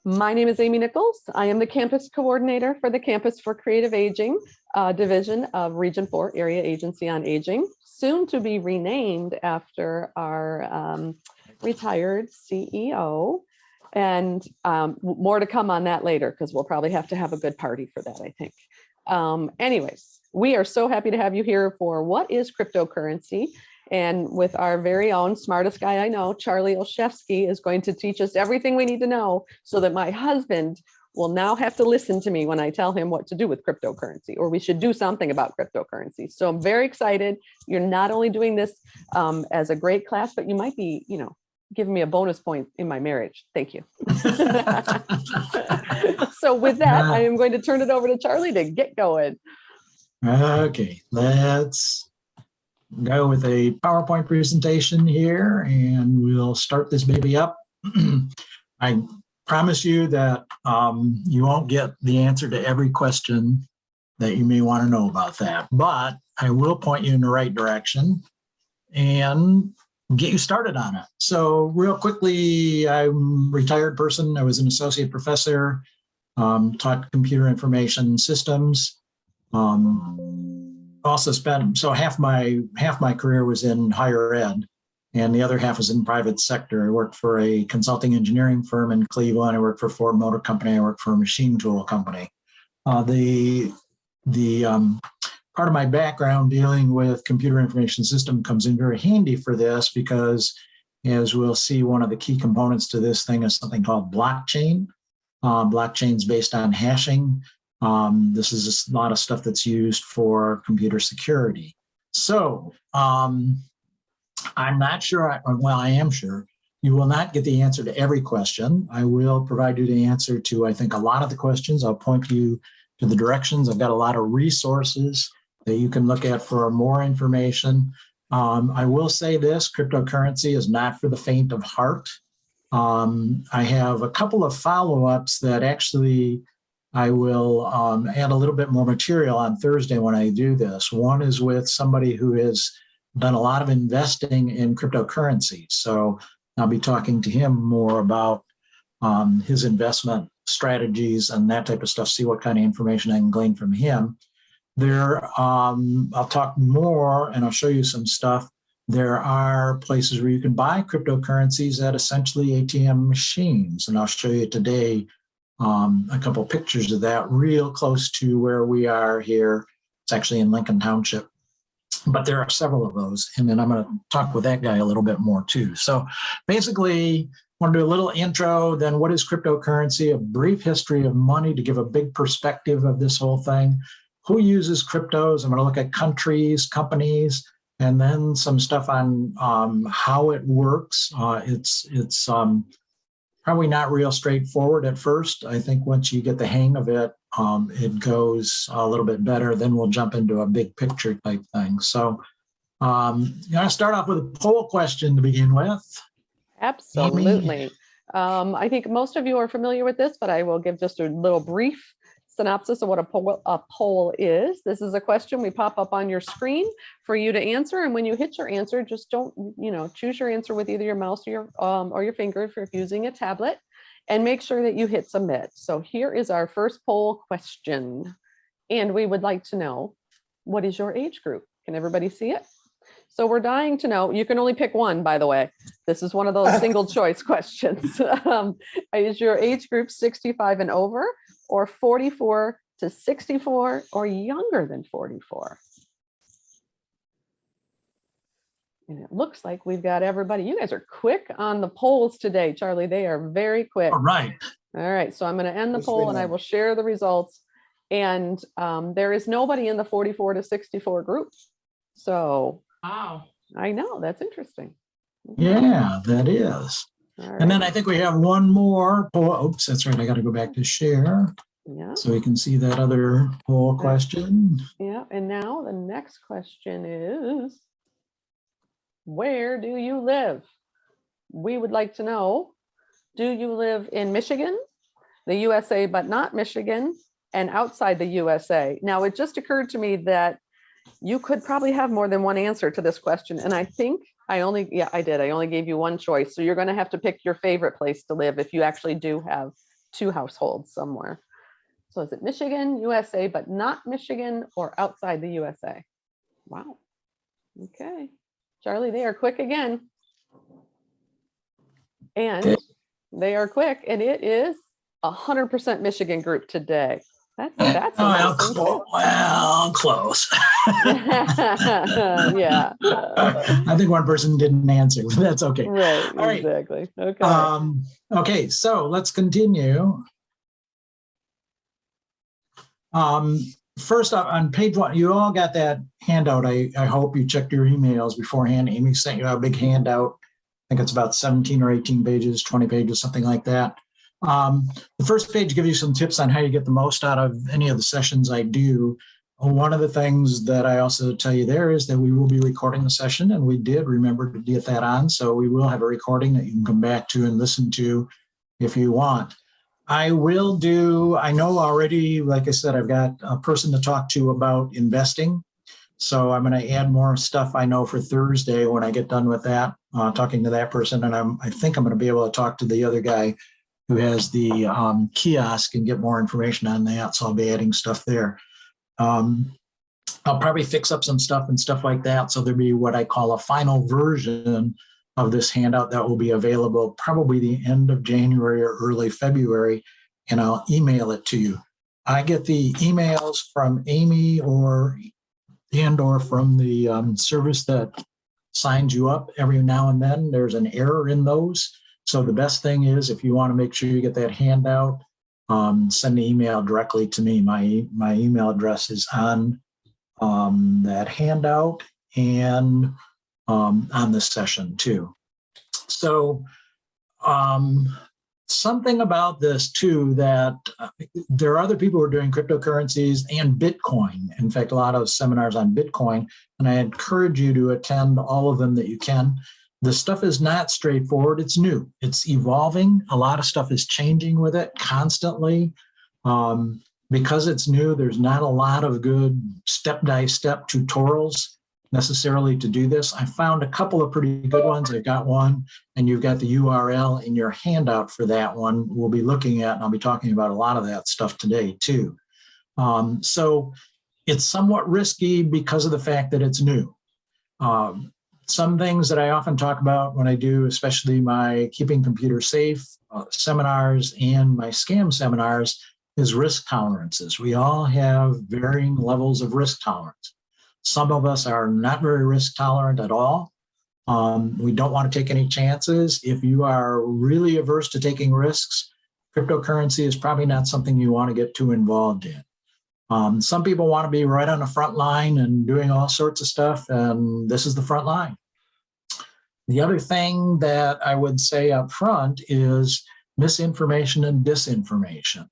My name is Amy Nichols. I am the campus coordinator for the Campus for Creative Aging division of Region 4 Area Agency on Aging, soon to be renamed after our retired CEO. And more to come on that later, because we'll probably have to have a good party for that, I think. Anyways, we are so happy to have you here for What is Cryptocurrency? And with our very own smartest guy I know, Charlie Olszewski, is going to teach us everything we need to know so that my husband will now have to listen to me when I tell him what to do with cryptocurrency, or we should do something about cryptocurrency. So I'm very excited. You're not only doing this as a great class, but you might be, giving me a bonus point in my marriage. Thank you. So with that, I am going to turn it over to Charlie to get going. Okay, let's go with a PowerPoint presentation here, and we'll start this baby up. I promise you that you won't get the answer to every question that you may want to know about that, but I will point you in the right direction and get you started on it. So real quickly, I'm a retired person. I was an associate professor, taught computer information systems. Also spent, so half my career was in higher ed, and the other half was in private sector. I worked for a consulting engineering firm in Cleveland. I worked for Ford Motor Company. I worked for a machine tool company. The part of my background dealing with computer information system comes in very handy for this, because as we'll see, one of the key components to this thing is something called blockchain. Blockchain's based on hashing. This is a lot of stuff that's used for computer security. So I'm not sure, I am sure you will not get the answer to every question. I will provide you the answer to, I think, a lot of the questions. I'll point you to the directions. I've got a lot of resources that you can look at for more information. I will say this, cryptocurrency is not for the faint of heart. I have a couple of follow-ups that actually I will add a little bit more material on Thursday when I do this. One is with somebody who has done a lot of investing in cryptocurrencies. So I'll be talking to him more about his investment strategies and that type of stuff, see what kind of information I can glean from him. I'll talk more and I'll show you some stuff. There are places where you can buy cryptocurrencies at essentially ATM machines. And I'll show you today a couple of pictures of that real close to where we are here. It's actually in Lincoln Township, but there are several of those. And then I'm going to talk with that guy a little bit more too. So basically, I want to do a little intro, then what is cryptocurrency, a brief history of money to give a big perspective of this whole thing. Who uses cryptos? I'm going to look at countries, companies, and then some stuff on how it works. It's probably not real straightforward at first. I think once you get the hang of it, it goes a little bit better. Then we'll jump into a big picture type thing. So I'll start off with a poll question to begin with. Absolutely. I think most of you are familiar with this, but I will give just a little brief synopsis of what a poll is. This is a question we pop up on your screen for you to answer. And when you hit your answer, just don't, choose your answer with either your mouse or your finger if you're using a tablet, and make sure that you hit submit. So here is our first poll question. And we would like to know, what is your age group? Can everybody see it? So we're dying to know. You can only pick one, by the way. This is one of those single choice questions. Is your age group 65 and over, or 44 to 64, or younger than 44? And it looks like we've got everybody. You guys are quick on the polls today, Charlie. They are very quick. All right. All right. So I'm going to end the poll and I will share the results. And there is nobody in the 44 to 64 group. So wow. I know, that's interesting. Yeah, that is. Right. And then I think we have one more poll. Oops, that's right. I got to go back to share. Yeah. So we can see that other poll question. Yeah. And now the next question is, where do you live? We would like to know, do you live in Michigan, the USA, but not Michigan, and outside the USA? Now, it just occurred to me that you could probably have more than one answer to this question. And I think I only gave you one choice. So you're going to have to pick your favorite place to live if you actually do have 2 households somewhere. So is it Michigan, USA, but not Michigan, or outside the USA? Wow. Okay. Charlie, they are quick again. And they are quick, and it is 100% Michigan group today. That's amazing. Well, close. Yeah. I think one person didn't answer, but that's okay. Right. All right. Exactly. Okay. Okay, so let's continue. First off, on page 1, you all got that handout. I hope you checked your emails beforehand. Amy sent you a big handout. I think it's about 17 or 18 pages, 20 pages, something like that. The first page gives you some tips on how you get the most out of any of the sessions I do. One of the things that I also tell you there is that we will be recording the session, and we did remember to get that on. So we will have a recording that you can come back to and listen to if you want. I know already, like I said, I've got a person to talk to about investing. So I'm going to add more stuff I know for Thursday when I get done with that, talking to that person. And I think I'm going to be able to talk to the other guy who has the kiosk and get more information on that. So I'll be adding stuff there. I'll probably fix up some stuff and stuff like that. So there'll be what I call a final version of this handout that will be available probably the end of January or early February, and I'll email it to you. I get the emails from Amy or from the service that signs you up every now and then. There's an error in those. So the best thing is, if you want to make sure you get that handout, send an email directly to me. My email address is on that handout and on this session too. So something about this too, that there are other people who are doing cryptocurrencies and Bitcoin. In fact, a lot of seminars on Bitcoin, and I encourage you to attend all of them that you can. The stuff is not straightforward. It's new. It's evolving. A lot of stuff is changing with it constantly. Because it's new, there's not a lot of good step-by-step tutorials necessarily to do this. I found a couple of pretty good ones. I've got one, and you've got the URL in your handout for that one we'll be looking at, and I'll be talking about a lot of that stuff today too. So it's somewhat risky because of the fact that it's new. Some things that I often talk about when I do, especially my Keeping Computers Safe seminars and my scam seminars, is risk tolerances. We all have varying levels of risk tolerance. Some of us are not very risk tolerant at all. We don't want to take any chances. If you are really averse to taking risks, cryptocurrency is probably not something you want to get too involved in. Some people want to be right on the front line and doing all sorts of stuff, and this is the front line. The other thing that I would say up front is misinformation and disinformation.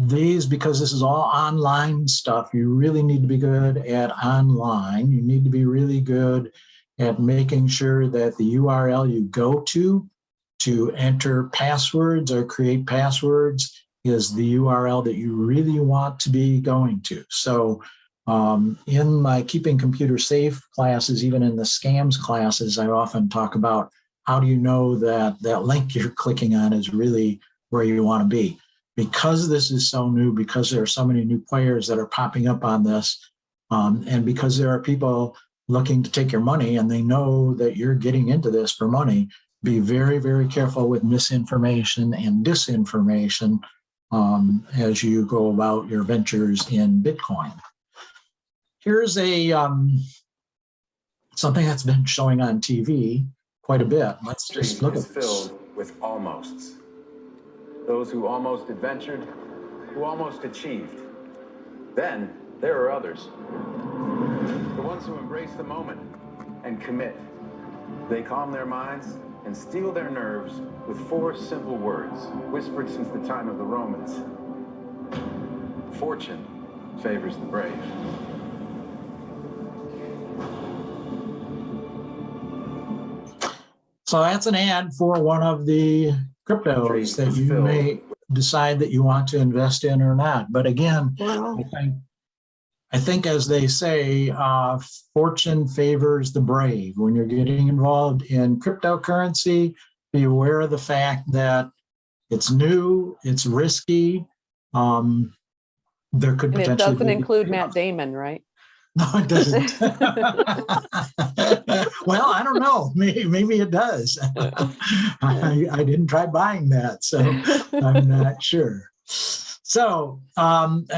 Because this is all online stuff, you really need to be good at online. You need to be really good at making sure that the URL you go to enter passwords or create passwords is the URL that you really want to be going to. So in my Keeping Computers Safe classes, even in the scams classes, I often talk about how do you know that that link you're clicking on is really where you want to be. Because this is so new, because there are so many new players that are popping up on this, and because there are people looking to take your money and they know that you're getting into this for money, be very, very careful with misinformation and disinformation as you go about your ventures in Bitcoin. Here's something that's been showing on TV quite a bit. Let's just look at this. Filled with almosts. Those who almost adventured, who almost achieved. Then there are others. The ones who embrace the moment and commit. They calm their minds and steel their nerves with 4 simple words, whispered since the time of the Romans. Fortune favors the brave. So that's an ad for one of the cryptos that you may decide that you want to invest in or not. But again, wow. I think as they say, fortune favors the brave. When you're getting involved in cryptocurrency, be aware of the fact that It's new, it's risky. There could And it potentially doesn't be include Matt Damon, right? No, it doesn't. Well, I don't know. Maybe it does. I didn't try buying that, so I'm not sure. So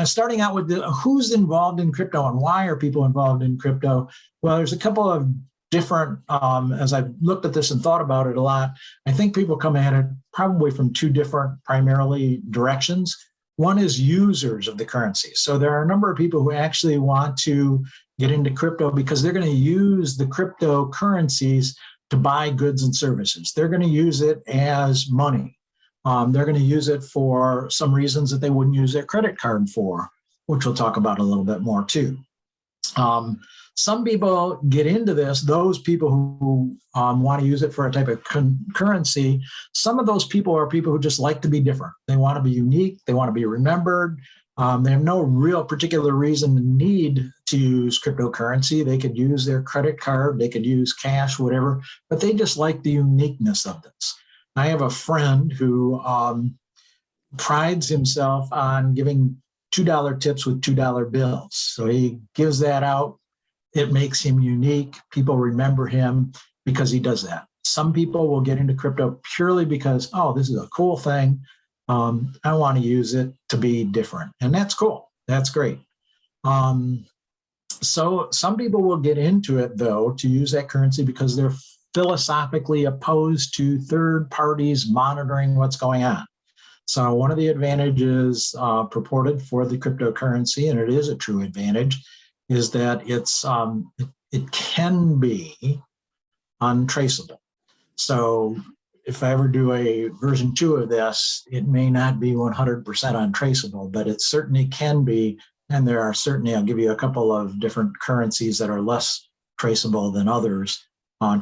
starting out with who's involved in crypto and why are people involved in crypto? Well, there's a couple of different, as I've looked at this and thought about it a lot, I think people come at it probably from two different primarily directions. One is users of the currency. So there are a number of people who actually want to get into crypto because they're going to use the cryptocurrencies to buy goods and services. They're going to use it as money. They're going to use it for some reasons that they wouldn't use their credit card for, which we'll talk about a little bit more too. Some people get into this, those people who want to use it for a type of currency. Some of those people are people who just like to be different. They want to be unique. They want to be remembered. They have no real particular reason to need to use cryptocurrency. They could use their credit card. They could use cash, whatever, but they just like the uniqueness of this. I have a friend who prides himself on giving $2 tips with $2 bills. So he gives that out. It makes him unique. People remember him because he does that. Some people will get into crypto purely because, oh, this is a cool thing. I want to use it to be different. And that's cool. That's great. So some people will get into it, though, to use that currency because they're philosophically opposed to third parties monitoring what's going on. So one of the advantages purported for the cryptocurrency, and it is a true advantage, is that it can be untraceable. So if I ever do a version 2 of this, it may not be 100% untraceable, but it certainly can be. And there are certainly, I'll give you a couple of different currencies that are less traceable than others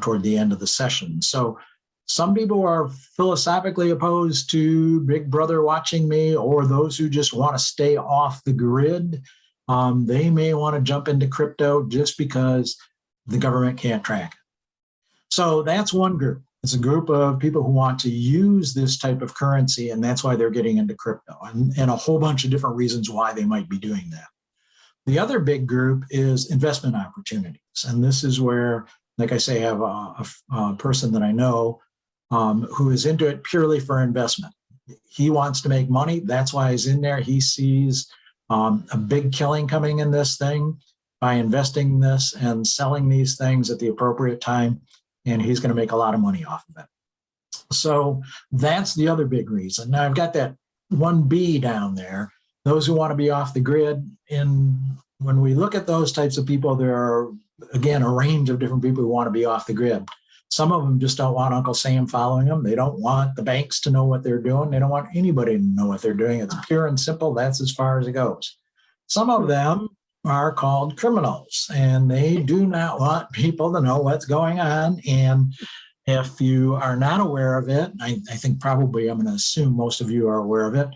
toward the end of the session. So some people are philosophically opposed to Big Brother watching me, or those who just want to stay off the grid. They may want to jump into crypto just because the government can't track it. So that's one group. It's a group of people who want to use this type of currency, and that's why they're getting into crypto, and a whole bunch of different reasons why they might be doing that. The other big group is investment opportunities. And this is where, like I say, I have a person that I know who is into it purely for investment. He wants to make money. That's why he's in there. He sees a big killing coming in this thing by investing in this and selling these things at the appropriate time, and he's going to make a lot of money off of it. So that's the other big reason. Now I've got that 1B down there, those who want to be off the grid. And when we look at those types of people, there are, again, a range of different people who want to be off the grid. Some of them just don't want Uncle Sam following them. They don't want the banks to know what they're doing. They don't want anybody to know what they're doing. It's pure and simple. That's as far as it goes. Some of them are called criminals, and they do not want people to know what's going on. And if you are not aware of it, I think probably I'm going to assume most of you are aware of it,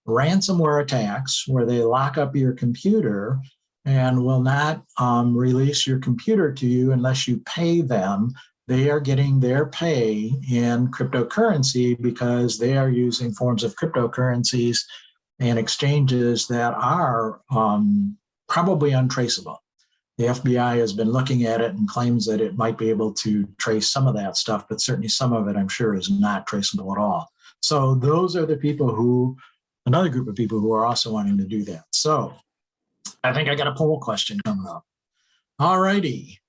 ransomware attacks where they lock up your computer and will not release your computer to you unless you pay them. They are getting their pay in cryptocurrency because they are using forms of cryptocurrencies and exchanges that are probably untraceable. The FBI has been looking at it and claims that it might be able to trace some of that stuff, but certainly some of it, I'm sure, is not traceable at all. So those are the people who, another group of people who are also wanting to do that. So I think I got a poll question coming up. All righty.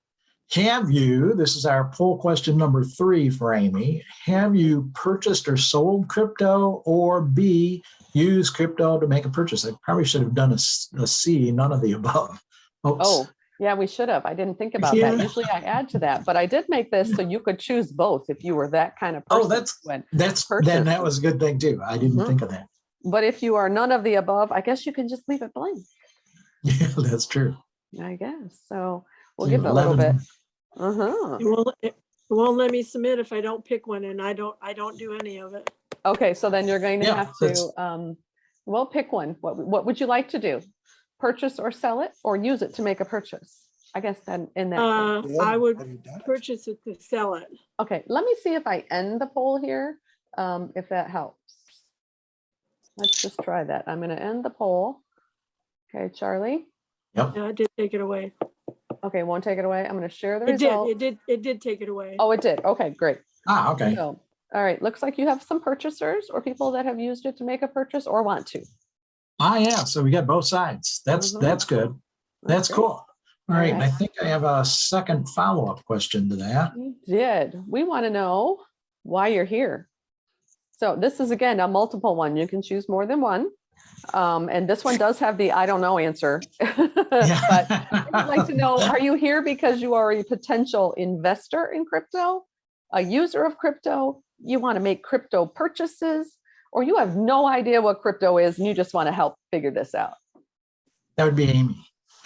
Have you, this is our poll question number 3 for Amy, have you purchased or sold crypto, or B, use crypto to make a purchase? I probably should have done a C, none of the above. Oops. Oh, yeah, we should have. I didn't think about that. Usually I add to that, but I did make this so you could choose both if you were that kind of person. Oh, then that was a good thing too. I didn't think of that. But if you are none of the above, I guess you can just leave it blank. Yeah, that's true. I guess. So we'll give it a little bit. It won't let me submit if I don't pick one, and I don't do any of it. Okay, so then you're going to have to, well, pick one. What would you like to do? Purchase or sell it, or use it to make a purchase? I guess then in that case. I would purchase it to sell it. Okay, let me see if I end the poll here, if that helps. Let's just try that. I'm going to end the poll. Okay, Charlie. Yep. Yeah, I did take it away. Okay, won't take it away. I'm going to share the It did, result. it did take it away. Oh, it did. Okay, great. Okay. So, all right. Looks like you have some purchasers or people that have used it to make a purchase or want to. Yeah. So we got both sides. That's good. That's great. cool. All right. And right. I think I have a second follow-up question to that. You did. We want to know why you're here. So this is, again, a multiple one. You can choose more than one. And this one does have the I don't know answer. But I'd like to know, are you here because you are a potential investor in crypto, a user of crypto, you want to make crypto purchases, or you have no idea what crypto is and you just want to help figure this out? That would be Amy.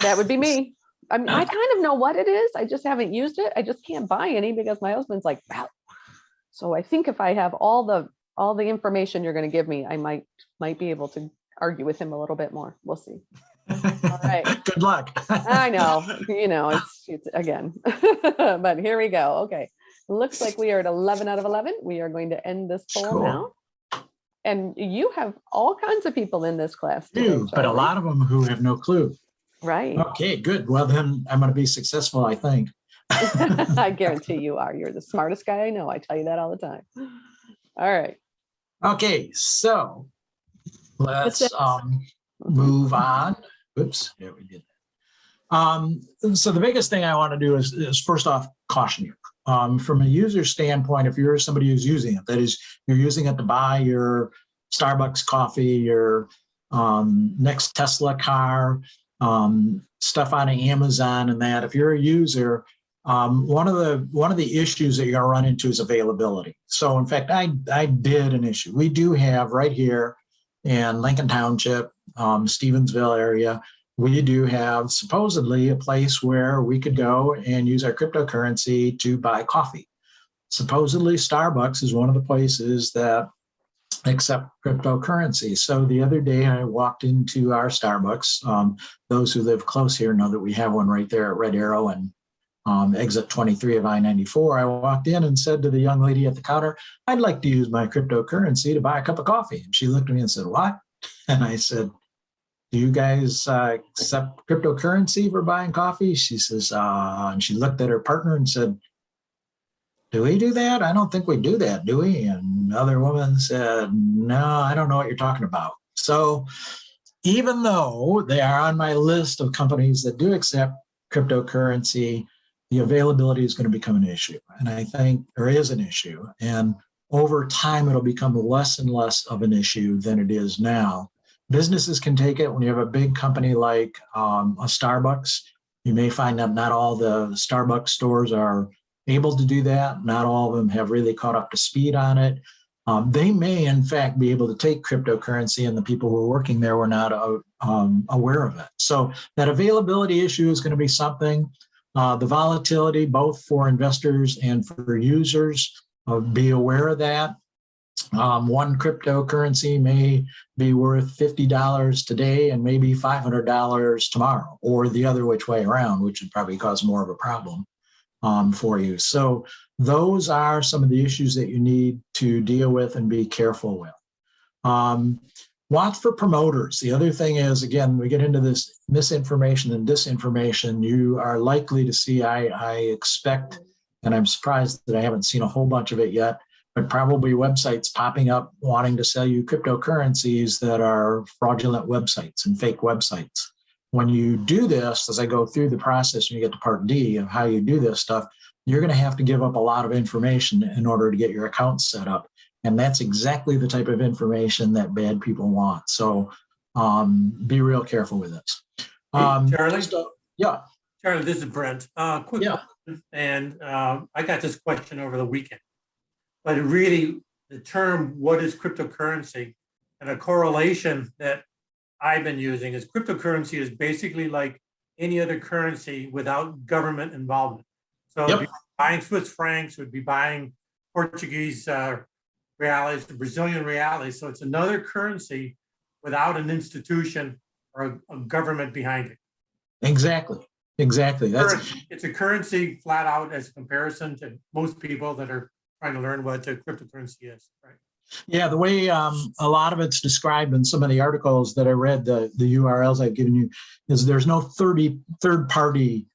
That would be me. I mean, I kind of know what it is. I just haven't used it. I just can't buy any because my husband's like, wow. So I think if I have all the information you're going to give me, I might be able to argue with him a little bit more. We'll see. All right. Good luck. I know, it's again, but here we go. Okay. Looks like we are at 11 out of 11. We are going to end this poll Cool. now. And you have all kinds of people in this class today, But a Charlie. lot of them who have no clue. Right. Okay, good. Well, then I'm going to be successful, I think. I guarantee you are. You're the smartest guy I know. I tell you that all the time. All right. Okay, so let's Mm-hmm. move on. Oops, yeah, we did. So the biggest thing I want to do is first off, caution you. From a user standpoint, if you're somebody who's using it, that is, you're using it to buy your Starbucks coffee, your next Tesla car, stuff on Amazon and that. If you're a user, one of the issues that you're going to run into is availability. So in fact, I did an issue. We do have right here in Lincoln Township, Stevensville area, we do have supposedly a place where we could go and use our cryptocurrency to buy coffee. Supposedly Starbucks is one of the places that accept cryptocurrency. So the other day I walked into our Starbucks. Those who live close here know that we have one right there at Red Arrow and exit 23 of I-94. I walked in and said to the young lady at the counter, I'd like to use my cryptocurrency to buy a cup of coffee. And she looked at me and said, what? And I said, do you guys accept cryptocurrency for buying coffee? She says, and she looked at her partner and said, do we do that? I don't think we do that, do we? And the other woman said, no, I don't know what you're talking about. So even though they are on my list of companies that do accept cryptocurrency, the availability is going to become an issue. And I think there is an issue. And over time, it'll become less and less of an issue than it is now. Businesses can take it. When you have a big company like a Starbucks, you may find that not all the Starbucks stores are able to do that. Not all of them have really caught up to speed on it. They may, in fact, be able to take cryptocurrency, and the people who are working there were not aware of it. So that availability issue is going to be something. The volatility, both for investors and for users, be aware of that. One cryptocurrency may be worth $50 today and maybe $500 tomorrow, or the other which way around, which would probably cause more of a problem for you. So those are some of the issues that you need to deal with and be careful with. Watch for promoters. The other thing is, again, we get into this misinformation and disinformation. You are likely to see, I expect, and I'm surprised that I haven't seen a whole bunch of it yet, but probably websites popping up wanting to sell you cryptocurrencies that are fraudulent websites and fake websites. When you do this, as I go through the process, when you get to part D of how you do this stuff, you're going to have to give up a lot of information in order to get your account set up. And that's exactly the type of information that bad people want. So be real careful with this. Charlie? Yeah. Charlie, this is Brent. Quick question. And I got this question over the weekend. But really, the term, what is cryptocurrency? And a correlation that I've been using is cryptocurrency is basically like any other currency without government involvement. So it'd be buying Swiss francs, would be buying Portuguese reales, the Brazilian reales. So it's another currency without an institution or a government behind it. Exactly. It's a currency flat out as a comparison to most people that are trying to learn what the cryptocurrency is, right? Yeah, the way a lot of it's described in some of the articles that I read, the URLs I've given you, is there's no third party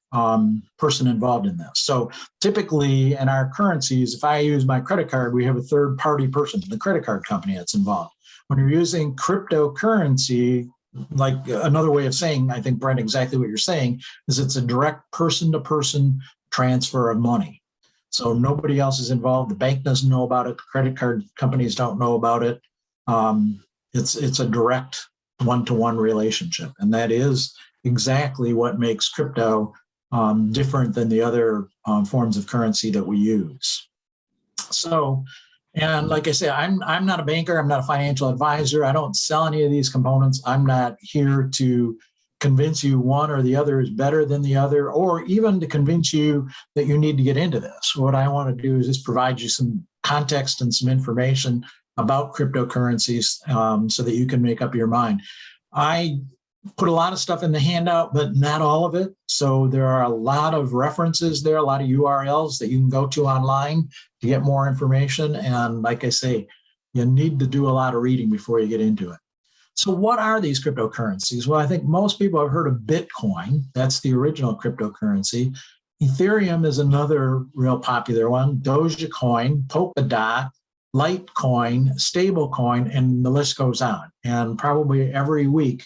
person involved in this. So typically in our currencies, if I use my credit card, we have a third party person, the credit card company that's involved. When you're using cryptocurrency, like another way of saying, I think, Brent, exactly what you're saying, is it's a direct person to person transfer of money. So nobody else is involved. The bank doesn't know about it. The credit card companies don't know about it. It's a direct one-to-one relationship. And that is exactly what makes crypto different than the other forms of currency that we use. So, and like I say, I'm not a banker. I'm not a financial advisor. I don't sell any of these components. I'm not here to convince you one or the other is better than the other, or even to convince you that you need to get into this. What I want to do is just provide you some context and some information about cryptocurrencies so that you can make up your mind. I put a lot of stuff in the handout, but not all of it. So there are a lot of references there, a lot of URLs that you can go to online to get more information. And like I say, you need to do a lot of reading before you get into it. So what are these cryptocurrencies? Well, I think most people have heard of Bitcoin. That's the original cryptocurrency. Ethereum is another real popular one. Dogecoin, Polkadot, Litecoin, stablecoin, and the list goes on. And probably every week,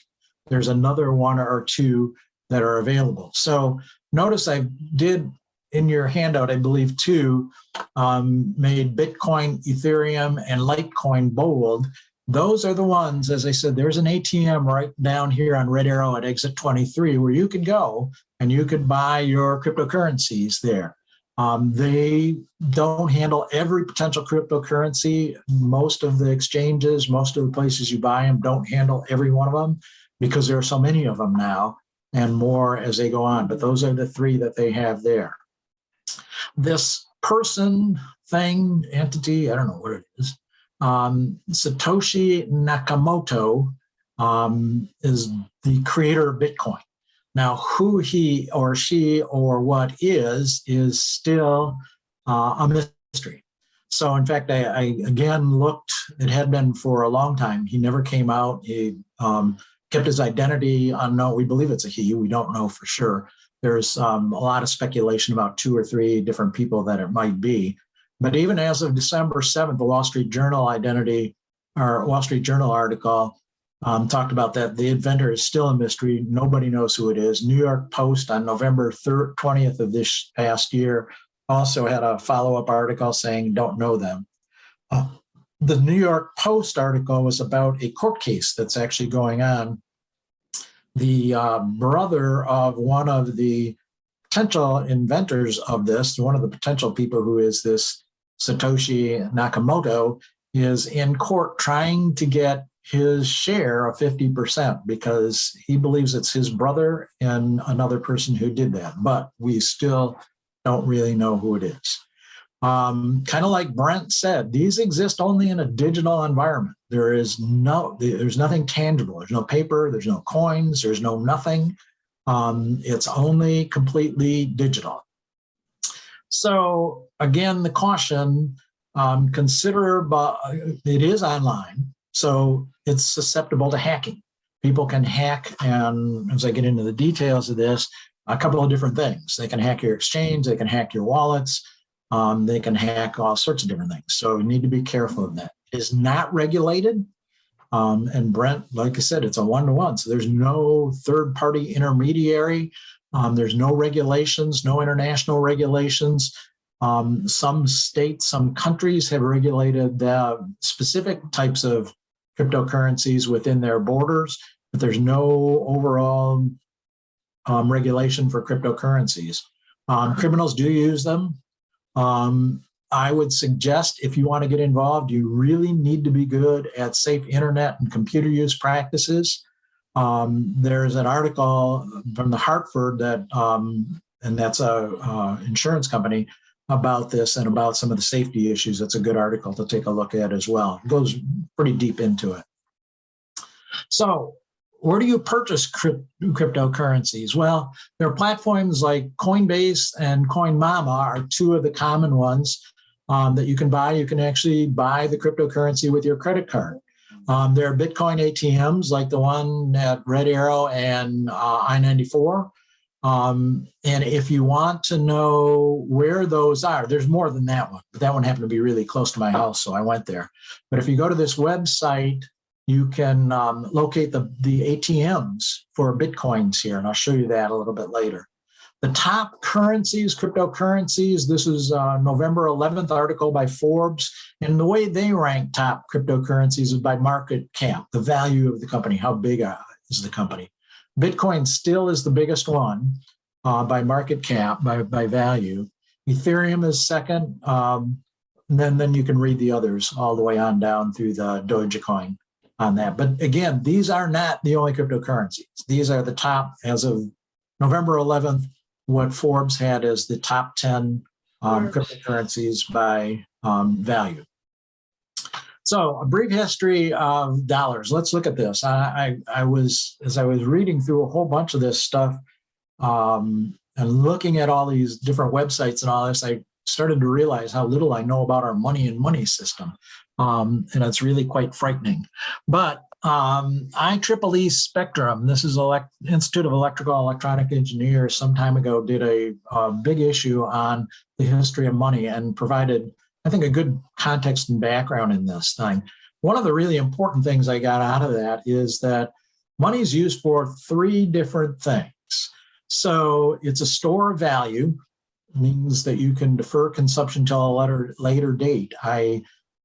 there's another one or two that are available. So notice I did in your handout, I believe, two, made Bitcoin, Ethereum, and Litecoin bold. Those are the ones, as I said, there's an ATM right down here on Red Arrow at exit 23 where you can go and you could buy your cryptocurrencies there. They don't handle every potential cryptocurrency. Most of the exchanges, most of the places you buy them don't handle every one of them because there are so many of them now and more as they go on. But those are the three that they have there. This person, thing, entity, I don't know what it is. Satoshi Nakamoto is the creator of Bitcoin. Now, who he or she or what is still a mystery. So, in fact, I again looked, it had been for a long time. He never came out. He kept his identity unknown. We believe it's a he. We don't know for sure. There's a lot of speculation about 2 or 3 different people that it might be. But even as of December 7th, the Wall Street Journal article talked about that the inventor is still a mystery. Nobody knows who it is. New York Post on November 20th of this past year also had a follow-up article saying don't know them. The New York Post article was about a court case that's actually going on. The brother of one of the potential inventors of this, one of the potential people who is this Satoshi Nakamoto, is in court trying to get his share of 50% because he believes it's his brother and another person who did that. But we still don't really know who it is. Kind of like Brent said, these exist only in a digital environment. There's nothing tangible. There's no paper, there's no coins, there's no nothing. It's only completely digital. So again, the caution, consider it is online, so it's susceptible to hacking. People can hack, and as I get into the details of this, a couple of different things. They can hack your exchange, they can hack your wallets, they can hack all sorts of different things. So you need to be careful of that. It is not regulated. And Brent, like I said, it's a one-to-one. So there's no third-party intermediary. There's no regulations, no international regulations. Some states, some countries have regulated specific types of cryptocurrencies within their borders, but there's no overall regulation for cryptocurrencies. Criminals do use them. I would suggest if you want to get involved, you really need to be good at safe internet and computer use practices. There's an article from the Hartford that, and that's a insurance company, about this and about some of the safety issues. It's a good article to take a look at as well. It goes pretty deep into it. So where do you purchase cryptocurrencies? Well, there are platforms like Coinbase and CoinMama are 2 of the common ones. that you can buy. You can actually buy the cryptocurrency with your credit card. There are Bitcoin ATMs like the one at Red Arrow and I-94. And if you want to know where those are, there's more than that one, but that one happened to be really close to my house, so I went there. But if you go to this website, you can locate the ATMs for Bitcoins here, and I'll show you that a little bit later. The top currencies, cryptocurrencies, this is November 11th article by Forbes, and the way they rank top cryptocurrencies is by market cap, the value of the company, how big is the company. Bitcoin still is the biggest one by market cap, by value. Ethereum is second, and then you can read the others all the way on down through the Dogecoin on that. But again, these are not the only cryptocurrencies. These are the top, as of November 11th, what Forbes had as the top 10 cryptocurrencies by value. So a brief history of dollars. Let's look at this. As I was reading through a whole bunch of this stuff and looking at all these different websites and all this, I started to realize how little I know about our money and money system. And it's really quite frightening. But IEEE Spectrum, this is Institute of Electrical and Electronic Engineers, some time ago did a big issue on the history of money and provided, I think, a good context and background in this thing. One of the really important things I got out of that is that money is used for three different things. So it's a store of value, means that you can defer consumption till a later date.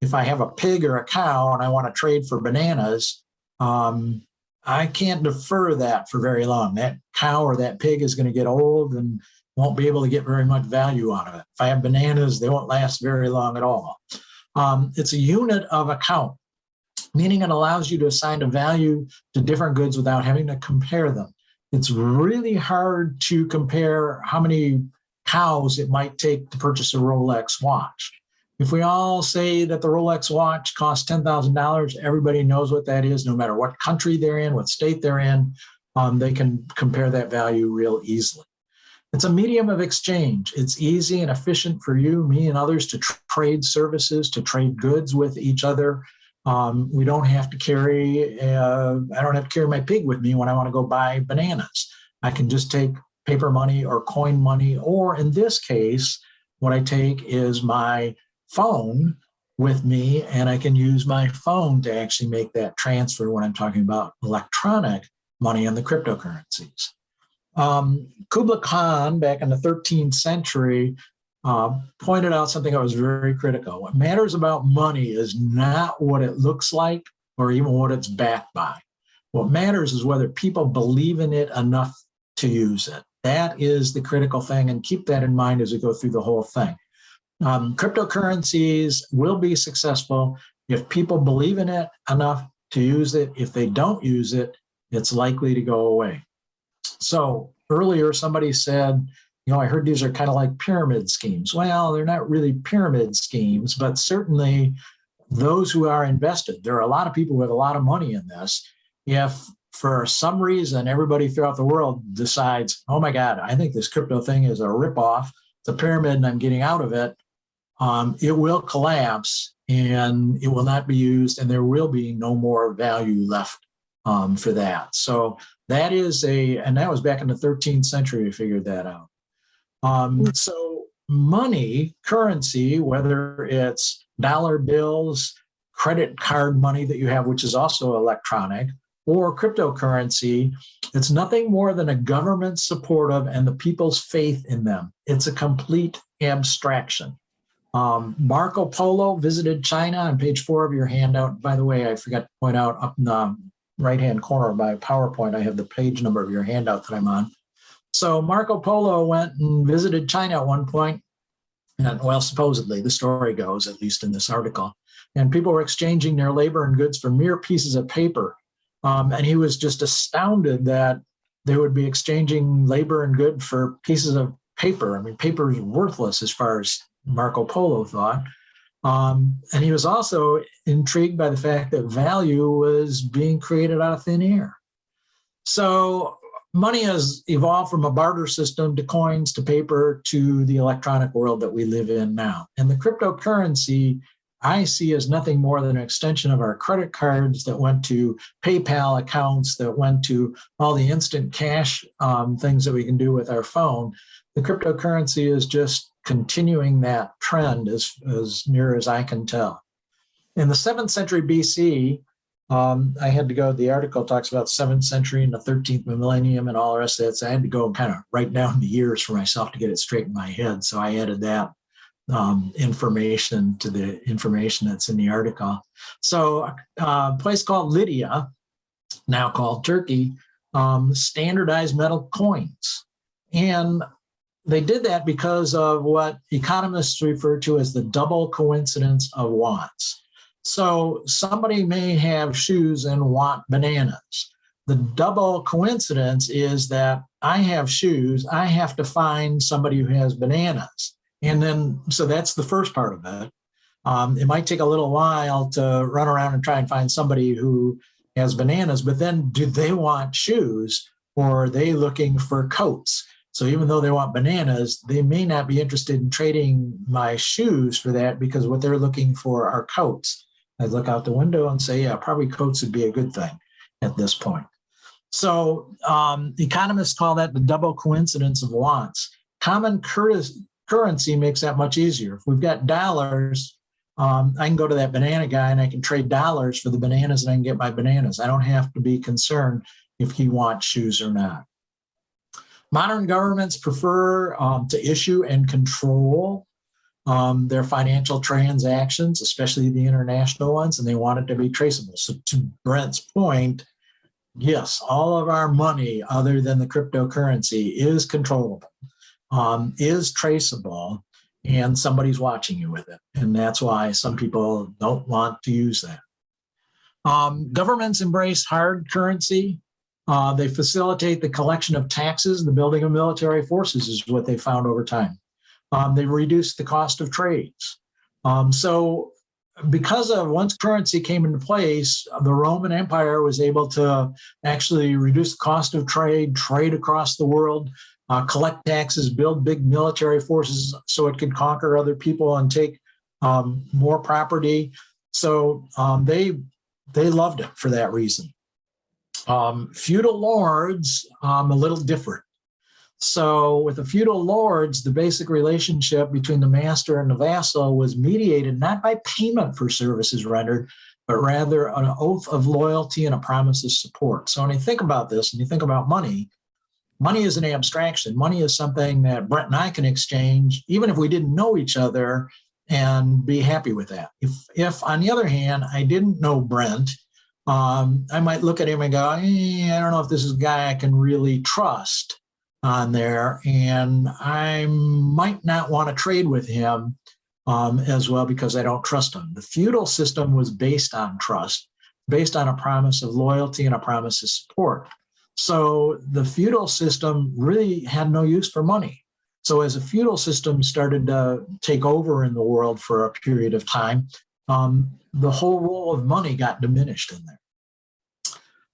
If I have a pig or a cow and I want to trade for bananas, I can't defer that for very long. That cow or that pig is going to get old and won't be able to get very much value out of it. If I have bananas, they won't last very long at all. It's a unit of account, meaning it allows you to assign a value to different goods without having to compare them. It's really hard to compare how many cows it might take to purchase a Rolex watch. If we all say that the Rolex watch costs $10,000, everybody knows what that is, no matter what country they're in, what state they're in, they can compare that value real easily. It's a medium of exchange. It's easy and efficient for you, me, and others to trade services, to trade goods with each other. We don't have to carry, I don't have to carry my pig with me when I want to go buy bananas. I can just take paper money or coin money, or in this case, what I take is my phone with me, and I can use my phone to actually make that transfer when I'm talking about electronic money and the cryptocurrencies. Kublai Khan, back in the 13th century, pointed out something that was very critical. What matters about money is not what it looks like or even what it's backed by. What matters is whether people believe in it enough to use it. That is the critical thing, and keep that in mind as we go through the whole thing. Cryptocurrencies will be successful if people believe in it enough to use it. If they don't use it, it's likely to go away. So earlier somebody said, I heard these are kind of like pyramid schemes. Well, they're not really pyramid schemes, but certainly those who are invested, there are a lot of people with a lot of money in this. If for some reason everybody throughout the world decides, oh my God, I think this crypto thing is a ripoff, it's a pyramid and I'm getting out of it, it will collapse and it will not be used, and there will be no more value left for that. So that is and that was back in the 13th century we figured that out. So money, currency, whether it's dollar bills, credit card money that you have, which is also electronic, or cryptocurrency, it's nothing more than a government support of and the people's faith in them. It's a complete abstraction. Marco Polo visited China on page 4 of your handout. By the way, I forgot to point out up in the right-hand corner of my PowerPoint, I have the page number of your handout that I'm on. So Marco Polo went and visited China at one point, and well, supposedly the story goes, at least in this article, and people were exchanging their labor and goods for mere pieces of paper. And he was just astounded that they would be exchanging labor and good for pieces of paper. I mean, paper is worthless as far as Marco Polo thought. And he was also intrigued by the fact that value was being created out of thin air. So money has evolved from a barter system to coins to paper to the electronic world that we live in now. And the cryptocurrency I see as nothing more than an extension of our credit cards that went to PayPal accounts, that went to all the instant cash things that we can do with our phone. The cryptocurrency is just continuing that trend as near as I can tell. In the 7th century BC, I had to go, the article talks about 7th century and the 13th millennium and all the rest of that. So I had to go and kind of write down the years for myself to get it straight in my head. So I added that information to the information that's in the article. So a place called Lydia, now called Turkey, standardized metal coins. And they did that because of what economists refer to as the double coincidence of wants. So somebody may have shoes and want bananas. The double coincidence is that I have shoes, I have to find somebody who has bananas. And then, so that's the first part of it. It might take a little while to run around and try and find somebody who has bananas, but then do they want shoes or are they looking for coats? So even though they want bananas, they may not be interested in trading my shoes for that because what they're looking for are coats. I look out the window and say, yeah, probably coats would be a good thing at this point. So economists call that the double coincidence of wants. Common currency makes that much easier. If we've got dollars, I can go to that banana guy and I can trade dollars for the bananas and I can get my bananas. I don't have to be concerned if he wants shoes or not. Modern governments prefer to issue and control their financial transactions, especially the international ones, and they want it to be traceable. So to Brent's point, yes, all of our money other than the cryptocurrency is controllable, is traceable, and somebody's watching you with it. And that's why some people don't want to use that. Governments embrace hard currency. They facilitate the collection of taxes. The building of military forces is what they found over time. They reduce the cost of trades. So because of once currency came into place, the Roman Empire was able to actually reduce the cost of trade across the world, collect taxes, build big military forces so it could conquer other people and take more property. So they loved it for that reason. Feudal lords, a little different. So with the feudal lords, the basic relationship between the master and the vassal was mediated not by payment for services rendered, but rather an oath of loyalty and a promise of support. So when you think about this and you think about money, money is an abstraction. Money is something that Brent and I can exchange, even if we didn't know each other, and be happy with that. If on the other hand, I didn't know Brent, I might look at him and go, I don't know if this is a guy I can really trust on there, and I might not want to trade with him as well because I don't trust him. The feudal system was based on trust, based on a promise of loyalty and a promise of support. So the feudal system really had no use for money. So as a feudal system started to take over in the world for a period of time, the whole role of money got diminished in there.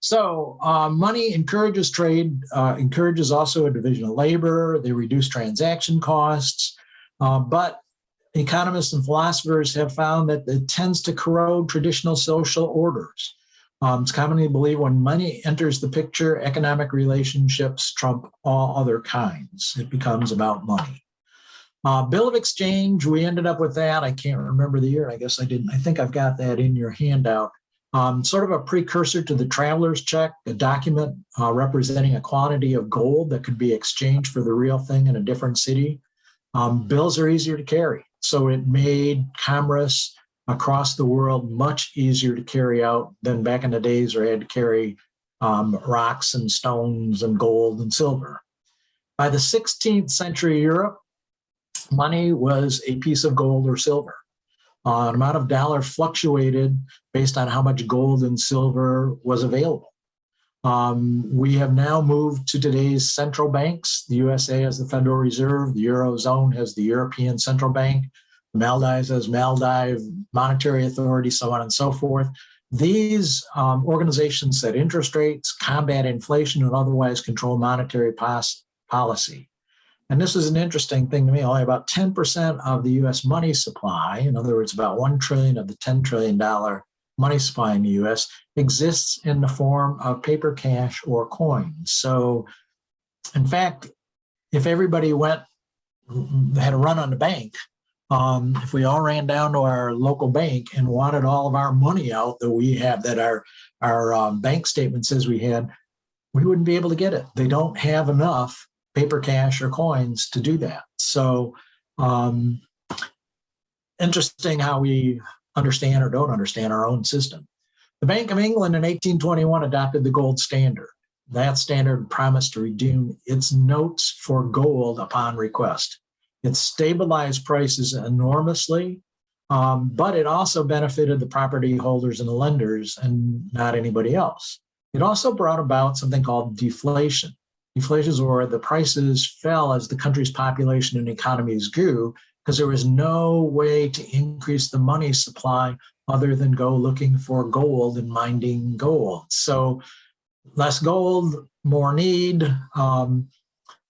So money encourages trade, encourages also a division of labor. They reduce transaction costs, but economists and philosophers have found that it tends to corrode traditional social orders. It's commonly believed when money enters the picture, economic relationships trump all other kinds. It becomes about money. Bill of exchange, we ended up with that. I can't remember the year. I guess I didn't. I think I've got that in your handout. Sort of a precursor to the traveler's check, a document representing a quantity of gold that could be exchanged for the real thing in a different city. Bills are easier to carry. So it made commerce across the world much easier to carry out than back in the days where you had to carry rocks and stones and gold and silver. By the 16th century Europe, money was a piece of gold or silver. An amount of dollar fluctuated based on how much gold and silver was available. We have now moved to today's central banks. The USA has the Federal Reserve, the Eurozone has the European Central Bank, the Maldives has Maldive Monetary Authority, so on and so forth. these organizations set interest rates, combat inflation, and otherwise control monetary policy. And this is an interesting thing to me. Only about 10% of the US money supply, in other words, about 1 trillion of the $10 trillion money supply in the US, exists in the form of paper cash or coins. So, in fact, if everybody had a run on the bank, if we all ran down to our local bank and wanted all of our money out that we have, that our bank statement says we had, we wouldn't be able to get it. They don't have enough paper cash or coins to do that. So interesting how we understand or don't understand our own system. The Bank of England in 1821 adopted the gold standard. That standard promised to redeem its notes for gold upon request. It stabilized prices enormously, but it also benefited the property holders and the lenders and not anybody else. It also brought about something called deflation. Deflation is where the prices fell as the country's population and economies grew, because there was no way to increase the money supply other than go looking for gold and mining gold. So less gold, more need,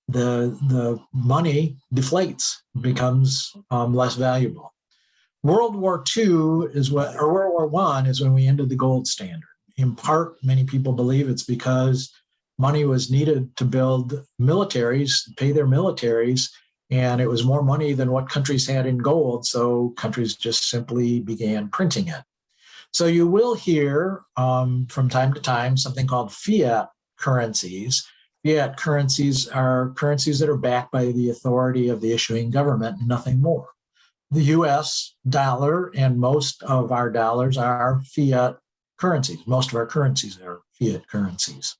the money deflates, becomes less valuable. World War II is or World War I is when we ended the gold standard. In part, many people believe it's because money was needed to build militaries, pay their militaries, and it was more money than what countries had in gold, so countries just simply began printing it. So you will hear from time to time something called fiat currencies. Fiat currencies are currencies that are backed by the authority of the issuing government, nothing more. The US dollar and most of our dollars are fiat currencies. Most of our currencies are fiat currencies.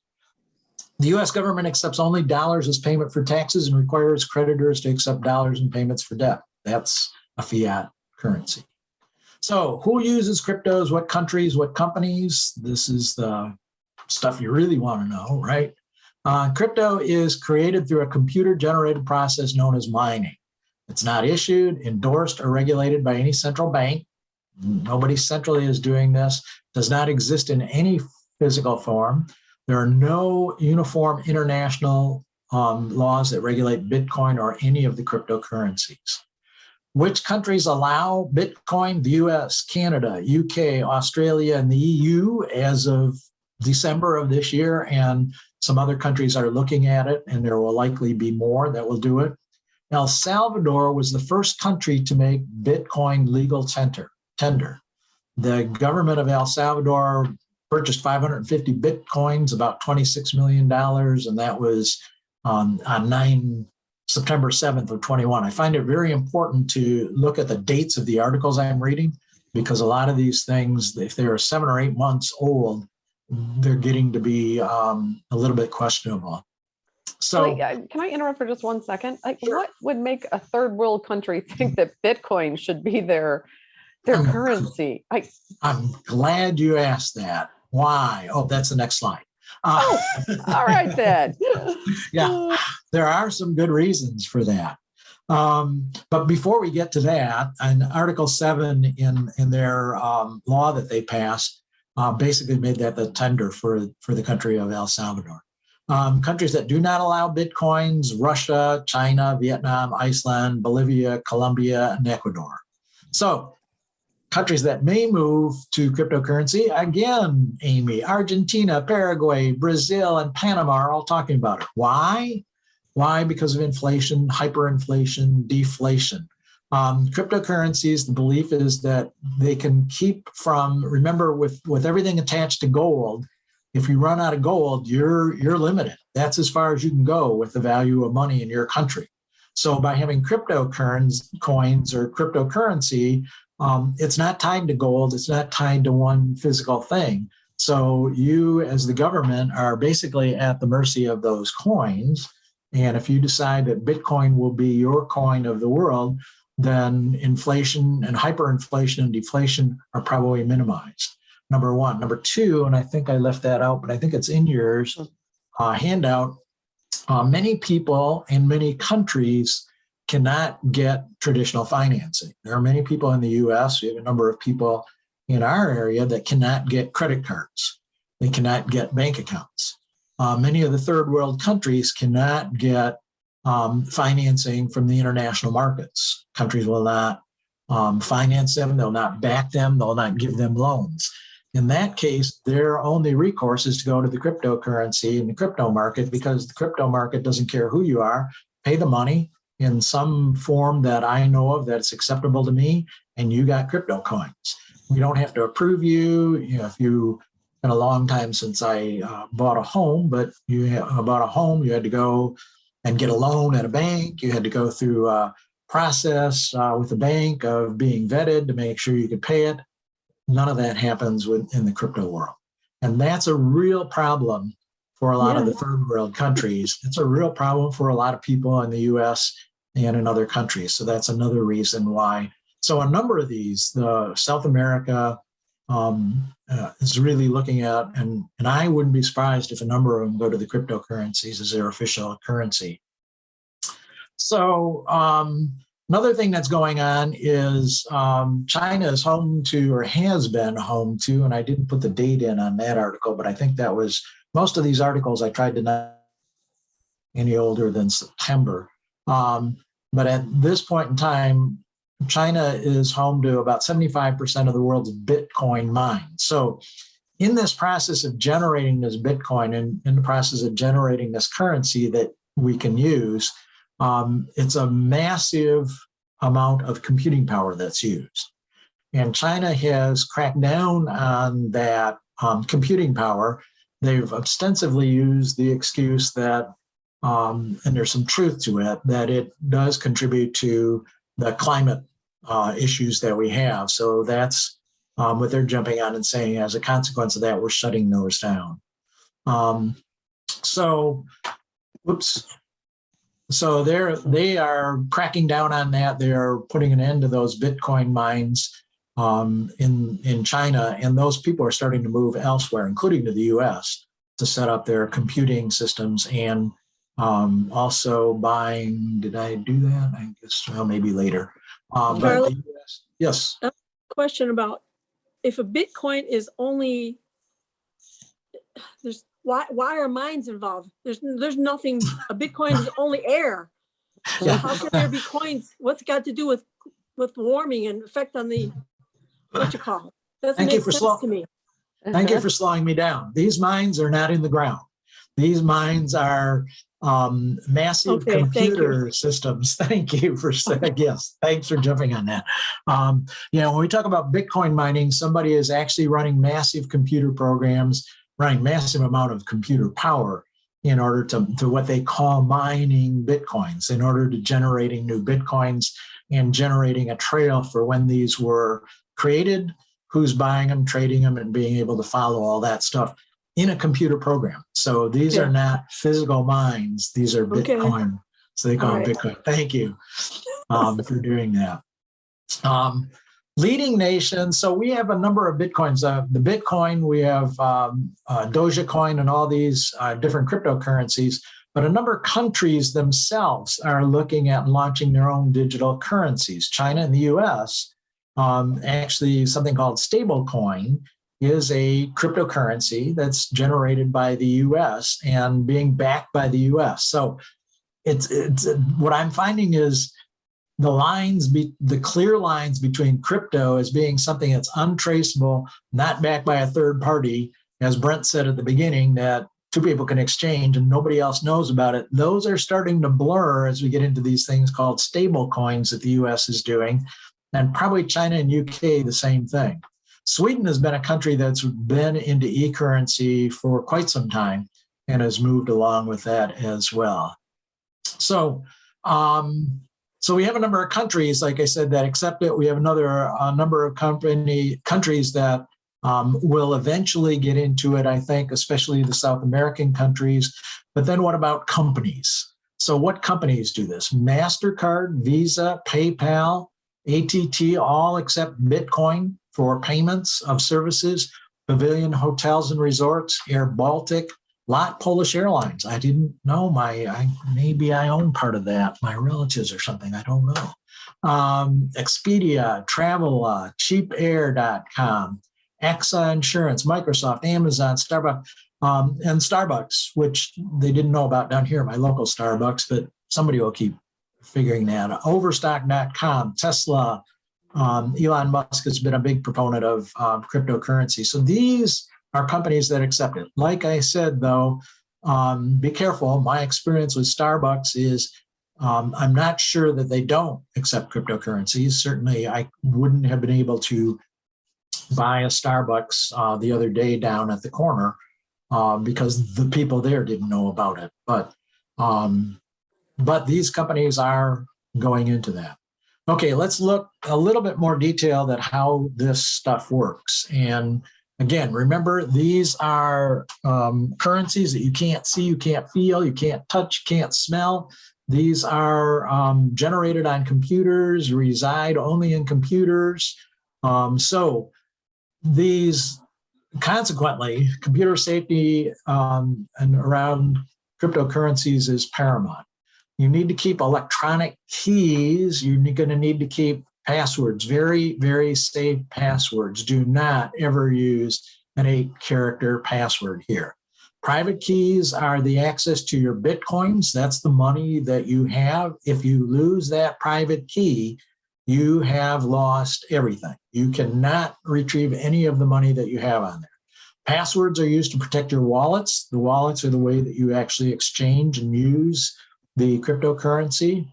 The US government accepts only dollars as payment for taxes and requires creditors to accept dollars in payments for debt. That's a fiat currency. So who uses cryptos, what countries, what companies? This is the stuff you really want to know, right? Crypto is created through a computer-generated process known as mining. It's not issued, endorsed, or regulated by any central bank. Nobody centrally is doing this. Does not exist in any physical form. There are no uniform international laws that regulate Bitcoin or any of the cryptocurrencies. Which countries allow Bitcoin? The US, Canada, UK, Australia, and the EU as of December of this year, and some other countries are looking at it, and there will likely be more that will do it. El Salvador was the first country to make Bitcoin legal tender. The government of El Salvador purchased 550 Bitcoins, about $26 million, and that was on September 7th of 21. I find it very important to look at the dates of the articles I'm reading, because a lot of these things, if they're 7 or 8 months old, they're getting to be a little bit questionable. So, can I interrupt for just 1 second? Sure. What would make a third world country think that Bitcoin should be their currency? I'm glad you asked that. Why? Oh, that's the next slide. All right then. Yeah, there are some good reasons for that. But before we get to that, in Article 7 in their law that they passed, basically made that the tender for the country of El Salvador. Countries that do not allow Bitcoins: Russia, China, Vietnam, Iceland, Bolivia, Colombia, and Ecuador. So countries that may move to cryptocurrency, again, Amy, Argentina, Paraguay, Brazil, and Panama are all talking about it. Why? Why? Because of inflation, hyperinflation, deflation. Cryptocurrencies, the belief is that they can keep from, remember, with everything attached to gold, if you run out of gold, you're limited. That's as far as you can go with the value of money in your country. So by having coins or cryptocurrency, it's not tied to gold. It's not tied to one physical thing. So you, as the government, are basically at the mercy of those coins. And if you decide that Bitcoin will be your coin of the world, then inflation and hyperinflation and deflation are probably minimized. Number one. Number two, and I think I left that out, but I think it's in yours handout. Many people in many countries cannot get traditional financing. There are many people in the US, we have a number of people in our area that cannot get credit cards. They cannot get bank accounts. Many of the third world countries cannot get financing from the international markets. Countries will not finance them. They'll not back them. They'll not give them loans. In that case, their only recourse is to go to the cryptocurrency and the crypto market, because the crypto market doesn't care who you are. Pay the money in some form that I know of that's acceptable to me, and you got crypto coins. We don't have to approve you. If you, been a long time since I bought a home, but you bought a home, you had to go and get a loan at a bank. You had to go through a process with the bank of being vetted to make sure you could pay it. None of that happens in the crypto world. And that's a real problem for a lot of the third world countries. It's a real problem for a lot of people in the US and in other countries. So that's another reason why. So a number of these, the South America is really looking at, and I wouldn't be surprised if a number of them go to the cryptocurrencies as their official currency. So another thing that's going on is China is home to, or has been home to, and I didn't put the date in on that article, but I think that was, most of these articles I tried to not any older than September. But at this point in time, China is home to about 75% of the world's Bitcoin mined. So in this process of generating this Bitcoin and in the process of generating this currency that we can use, it's a massive amount of computing power that's used. And China has cracked down on that computing power. They've extensively used the excuse that, and there's some truth to it, that it does contribute to the climate issues that we have. So that's what they're jumping on and saying, as a consequence of that, we're shutting those down. So they are cracking down on that. They are putting an end to those Bitcoin mines in China, and those people are starting to move elsewhere, including to the US, to set up their computing systems and also buying. Did I do that? I guess maybe later. But the US, yes. Question about if a Bitcoin is only, why are mines involved? There's nothing. A Bitcoin is only air. So how can there be coins? What's it got to do with warming and effect on the what you call it? Doesn't make sense to me. Thank you for slowing me down. These mines are not in the ground. These mines are massive computer systems. Thank you for saying, yes, thanks for jumping on that. When we talk about Bitcoin mining, somebody is actually running massive computer programs, running massive amount of computer power in order to what they call mining Bitcoins, in order to generating new Bitcoins and generating a trail for when these were created, who's buying them, trading them, and being able to follow all that stuff in a computer program. So these are not physical mines. These are Bitcoin. So they call them Bitcoin. Thank you for doing that. Leading nations. So we have a number of Bitcoins. The Bitcoin, we have Dogecoin and all these different cryptocurrencies, but a number of countries themselves are looking at launching their own digital currencies. China and the US, actually something called stablecoin is a cryptocurrency that's generated by the US and being backed by the US. So it's what I'm finding is the clear lines between crypto as being something that's untraceable, not backed by a third party, as Brent said at the beginning, that two people can exchange and nobody else knows about it. Those are starting to blur as we get into these things called stable coins that the US is doing, and probably China and UK the same thing. Sweden has been a country that's been into e-currency for quite some time and has moved along with that as well. So we have a number of countries, like I said, that accept it. We have a number of countries that will eventually get into it, I think, especially the South American countries. But then what about companies? So what companies do this? MasterCard, Visa, PayPal, ATT all accept Bitcoin for payments of services. Pavilion Hotels and Resorts, Air Baltic, LOT Polish Airlines. I didn't know maybe I own part of that, my relatives or something, I don't know. Expedia, Travel, cheapair.com, AXA Insurance, Microsoft, Amazon, Starbucks, and Starbucks, which they didn't know about down here, my local Starbucks, but somebody will keep figuring that out. Overstock.com, Tesla. Elon Musk has been a big proponent of cryptocurrency. So these are companies that accept it. Like I said, though, be careful. My experience with Starbucks is I'm not sure that they don't accept cryptocurrencies. Certainly, I wouldn't have been able to buy a Starbucks the other day down at the corner because the people there didn't know about it. But these companies are going into that. Okay, let's look a little bit more detailed at how this stuff works. And again, remember, these are currencies that you can't see, you can't feel, you can't touch, you can't smell. These are generated on computers, reside only in computers. So these, consequently, computer safety and around cryptocurrencies is paramount. You need to keep electronic keys. You're going to need to keep passwords, very, very safe passwords. Do not ever use an 8-character password here. Private keys are the access to your Bitcoins. That's the money that you have. If you lose that private key, you have lost everything. You cannot retrieve any of the money that you have on there. Passwords are used to protect your wallets. The wallets are the way that you actually exchange and use the cryptocurrency.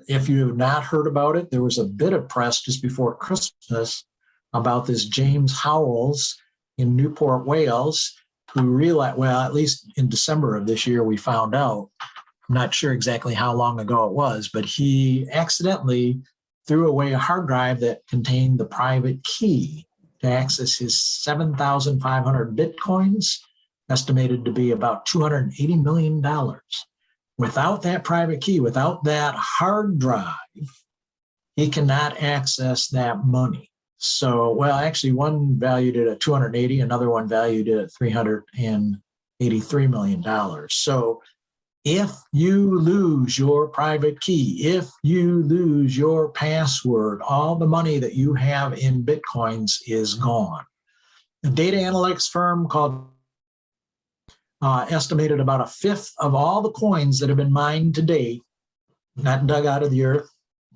If you have not heard about it, there was a bit of press just before Christmas about this James Howells in Newport, Wales, who realized, well, at least in December of this year, we found out, I'm not sure exactly how long ago it was, but he accidentally threw away a hard drive that contained the private key to access his 7,500 Bitcoins, estimated to be about $280 million. Without that private key, without that hard drive, he cannot access that money. So, well, actually, one valued it at 280, another one valued it at $383 million. So if you lose your private key, if you lose your password, all the money that you have in Bitcoins is gone. A data analytics firm called estimated about a fifth of all the coins that have been mined to date, not dug out of the earth,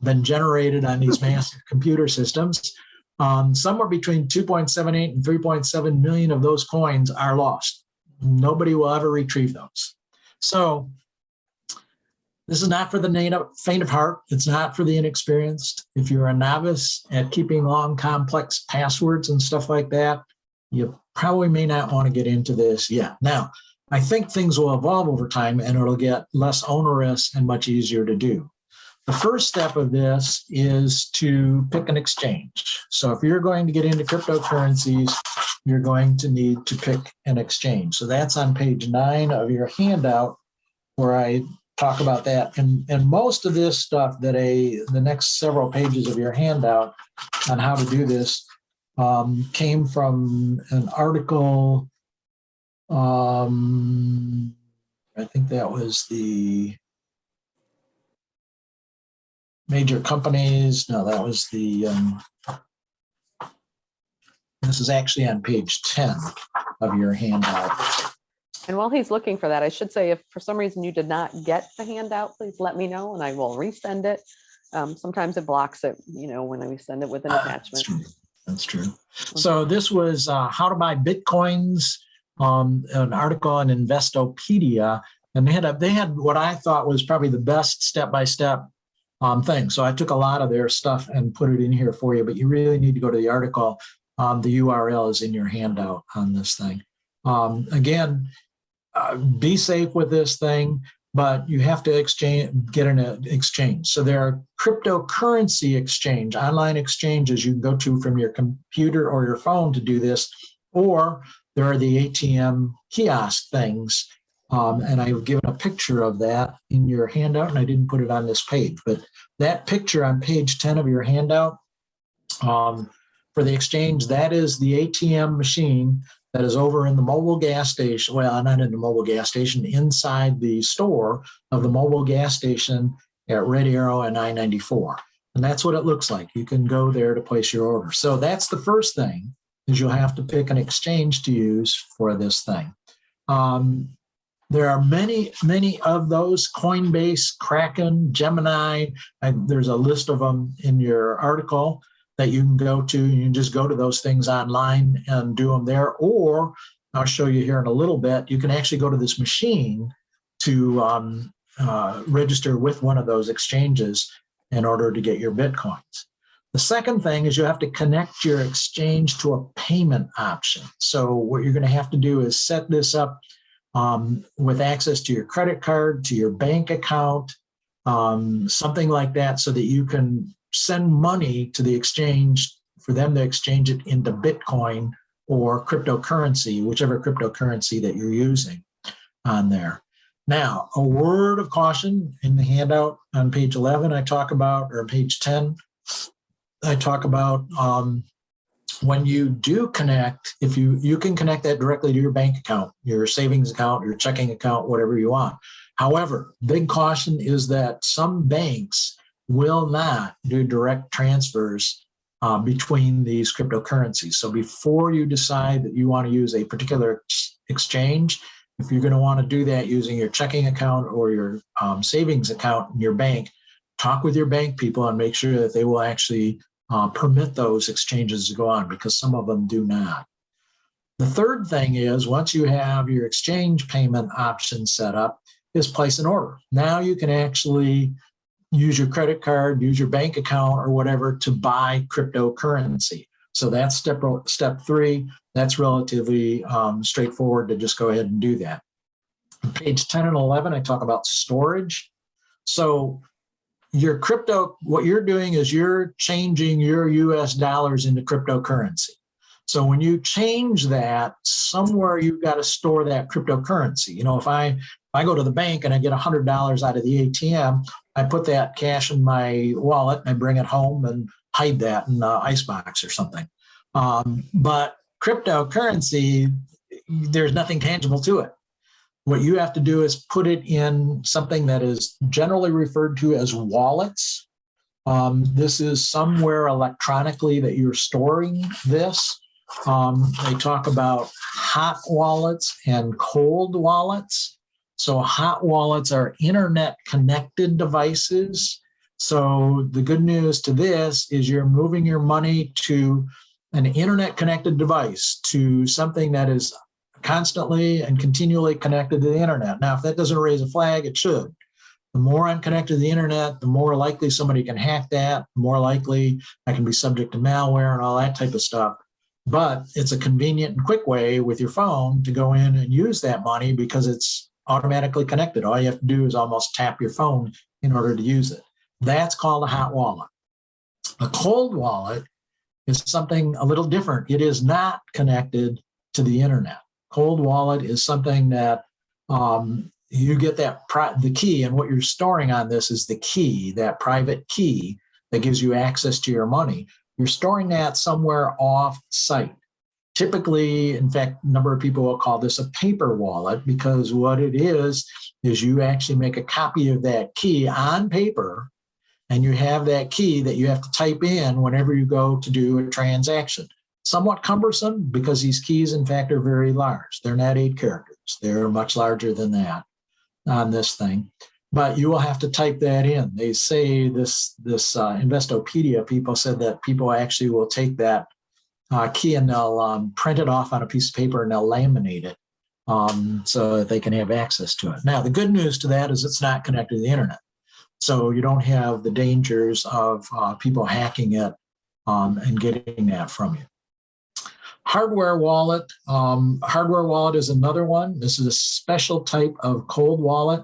been generated on these massive computer systems. Somewhere between 2.78 and 3.7 million of those coins are lost. Nobody will ever retrieve those. So this is not for the faint of heart. It's not for the inexperienced. If you're a novice at keeping long, complex passwords and stuff like that, you probably may not want to get into this yet. Now, I think things will evolve over time and it'll get less onerous and much easier to do. The first step of this is to pick an exchange. So if you're going to get into cryptocurrencies, you're going to need to pick an exchange. So that's on page 9 of your handout where I talk about that. And most of this stuff that the next several pages of your handout on how to do this came from an article. I think that was the major companies. No, that was the, this is actually on page 10 of your handout. And while he's looking for that, I should say, if for some reason you did not get the handout, please let me know and I will resend it. Sometimes it blocks it, when we send it with an attachment. That's true. So this was how to buy Bitcoins, an article on Investopedia, and they had what I thought was probably the best step-by-step thing. So I took a lot of their stuff and put it in here for you, but you really need to go to the article. The URL is in your handout on this thing. Again, be safe with this thing, but you have to get an exchange. So there are cryptocurrency exchange, online exchanges you can go to from your computer or your phone to do this, or there are the ATM kiosk things. And I've given a picture of that in your handout, and I didn't put it on this page, but that picture on page 10 of your handout for the exchange, that is the ATM machine that is over in the mobile gas station. Well, not in the mobile gas station, inside the store of the mobile gas station at Red Arrow and I-94. And that's what it looks like. You can go there to place your order. So that's the first thing, is you'll have to pick an exchange to use for this thing. There are many, many of those: Coinbase, Kraken, Gemini. There's a list of them in your article that you can go to. You can just go to those things online and do them there. Or I'll show you here in a little bit, you can actually go to this machine to register with one of those exchanges in order to get your Bitcoins. The second thing is you have to connect your exchange to a payment option. So what you're going to have to do is set this up with access to your credit card, to your bank account, something like that, so that you can send money to the exchange for them to exchange it into Bitcoin or cryptocurrency, whichever cryptocurrency that you're using on there. Now, a word of caution: in the handout on page 11, I talk about, or page 10, I talk about when you do connect, if you can connect that directly to your bank account, your savings account, your checking account, whatever you want. However, big caution is that some banks will not do direct transfers between these cryptocurrencies. So before you decide that you want to use a particular exchange, if you're going to want to do that using your checking account or your savings account in your bank, talk with your bank people and make sure that they will actually permit those exchanges to go on, because some of them do not. The third thing is, once you have your exchange payment option set up, is place an order. Now you can actually use your credit card, use your bank account or whatever to buy cryptocurrency. So that's step 3. That's relatively straightforward to just go ahead and do that. On page 10 and 11, I talk about storage. So your crypto, what you're doing is you're changing your US dollars into cryptocurrency. So when you change that, somewhere you've got to store that cryptocurrency. You know, if I go to the bank and I get $100 out of the ATM, I put that cash in my wallet and I bring it home and hide that in an icebox or something. But cryptocurrency, there's nothing tangible to it. What you have to do is put it in something that is generally referred to as wallets. This is somewhere electronically that you're storing this. They talk about hot wallets and cold wallets. So hot wallets are internet connected devices. So the good news to this is you're moving your money to an internet connected device, to something that is constantly and continually connected to the internet. Now, if that doesn't raise a flag, it should. The more I'm connected to the internet, the more likely somebody can hack that, the more likely I can be subject to malware and all that type of stuff. But it's a convenient and quick way with your phone to go in and use that money because it's automatically connected. All you have to do is almost tap your phone in order to use it. That's called a hot wallet. A cold wallet is something a little different. It is not connected to the internet. Cold wallet is something that you get the key, and what you're storing on this is the key, that private key that gives you access to your money. You're storing that somewhere off site. Typically, in fact, a number of people will call this a paper wallet, because what it is you actually make a copy of that key on paper, and you have that key that you have to type in whenever you go to do a transaction. Somewhat cumbersome because these keys, in fact, are very large. They're not 8 characters. They're much larger than that on this thing. But you will have to type that in. They say this Investopedia people said that people actually will take that key and they'll print it off on a piece of paper and they'll laminate it so that they can have access to it. Now, the good news to that is it's not connected to the internet. So you don't have the dangers of people hacking it and getting that from you. Hardware wallet. Hardware wallet is another one. This is a special type of cold wallet.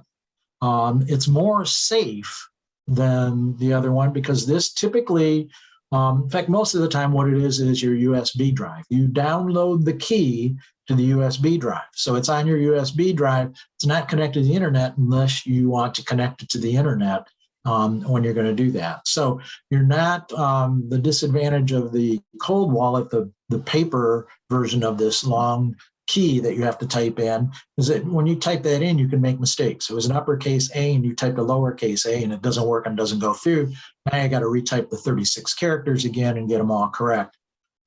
It's more safe than the other one because this typically, in fact, most of the time what it is your USB drive. You download the key to the USB drive. So it's on your USB drive. It's not connected to the internet unless you want to connect it to the internet when you're going to do that. So you're not the disadvantage of the cold wallet, the paper version of this long key that you have to type in is that when you type that in, you can make mistakes. It was an uppercase A and you typed a lowercase a and it doesn't work and doesn't go through. Now I got to retype the 36 characters again and get them all correct.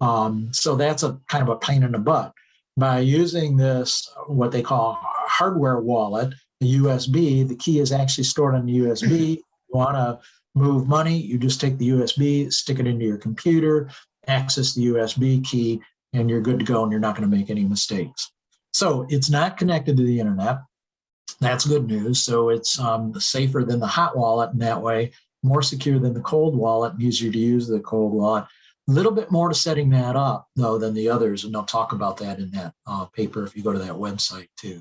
So that's a kind of a pain in the butt. By using this, what they call hardware wallet, the USB, the key is actually stored on the USB. You want to move money, you just take the USB, stick it into your computer, access the USB key, and you're good to go and you're not going to make any mistakes. So it's not connected to the internet. That's good news. So it's safer than the hot wallet in that way, more secure than the cold wallet, and easier to use the cold wallet. A little bit more to setting that up, though, than the others, and they'll talk about that in that paper if you go to that website, too.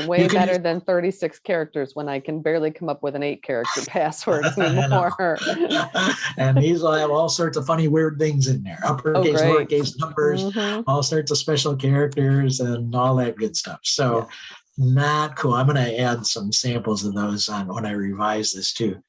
Way better than 36 characters when I can barely come up with an 8-character password anymore. And these will have all sorts of funny, weird things in there. Uppercase, lowercase numbers, all sorts of special characters and all that good stuff. So not cool. I'm going to add some samples of those on when I revise this too.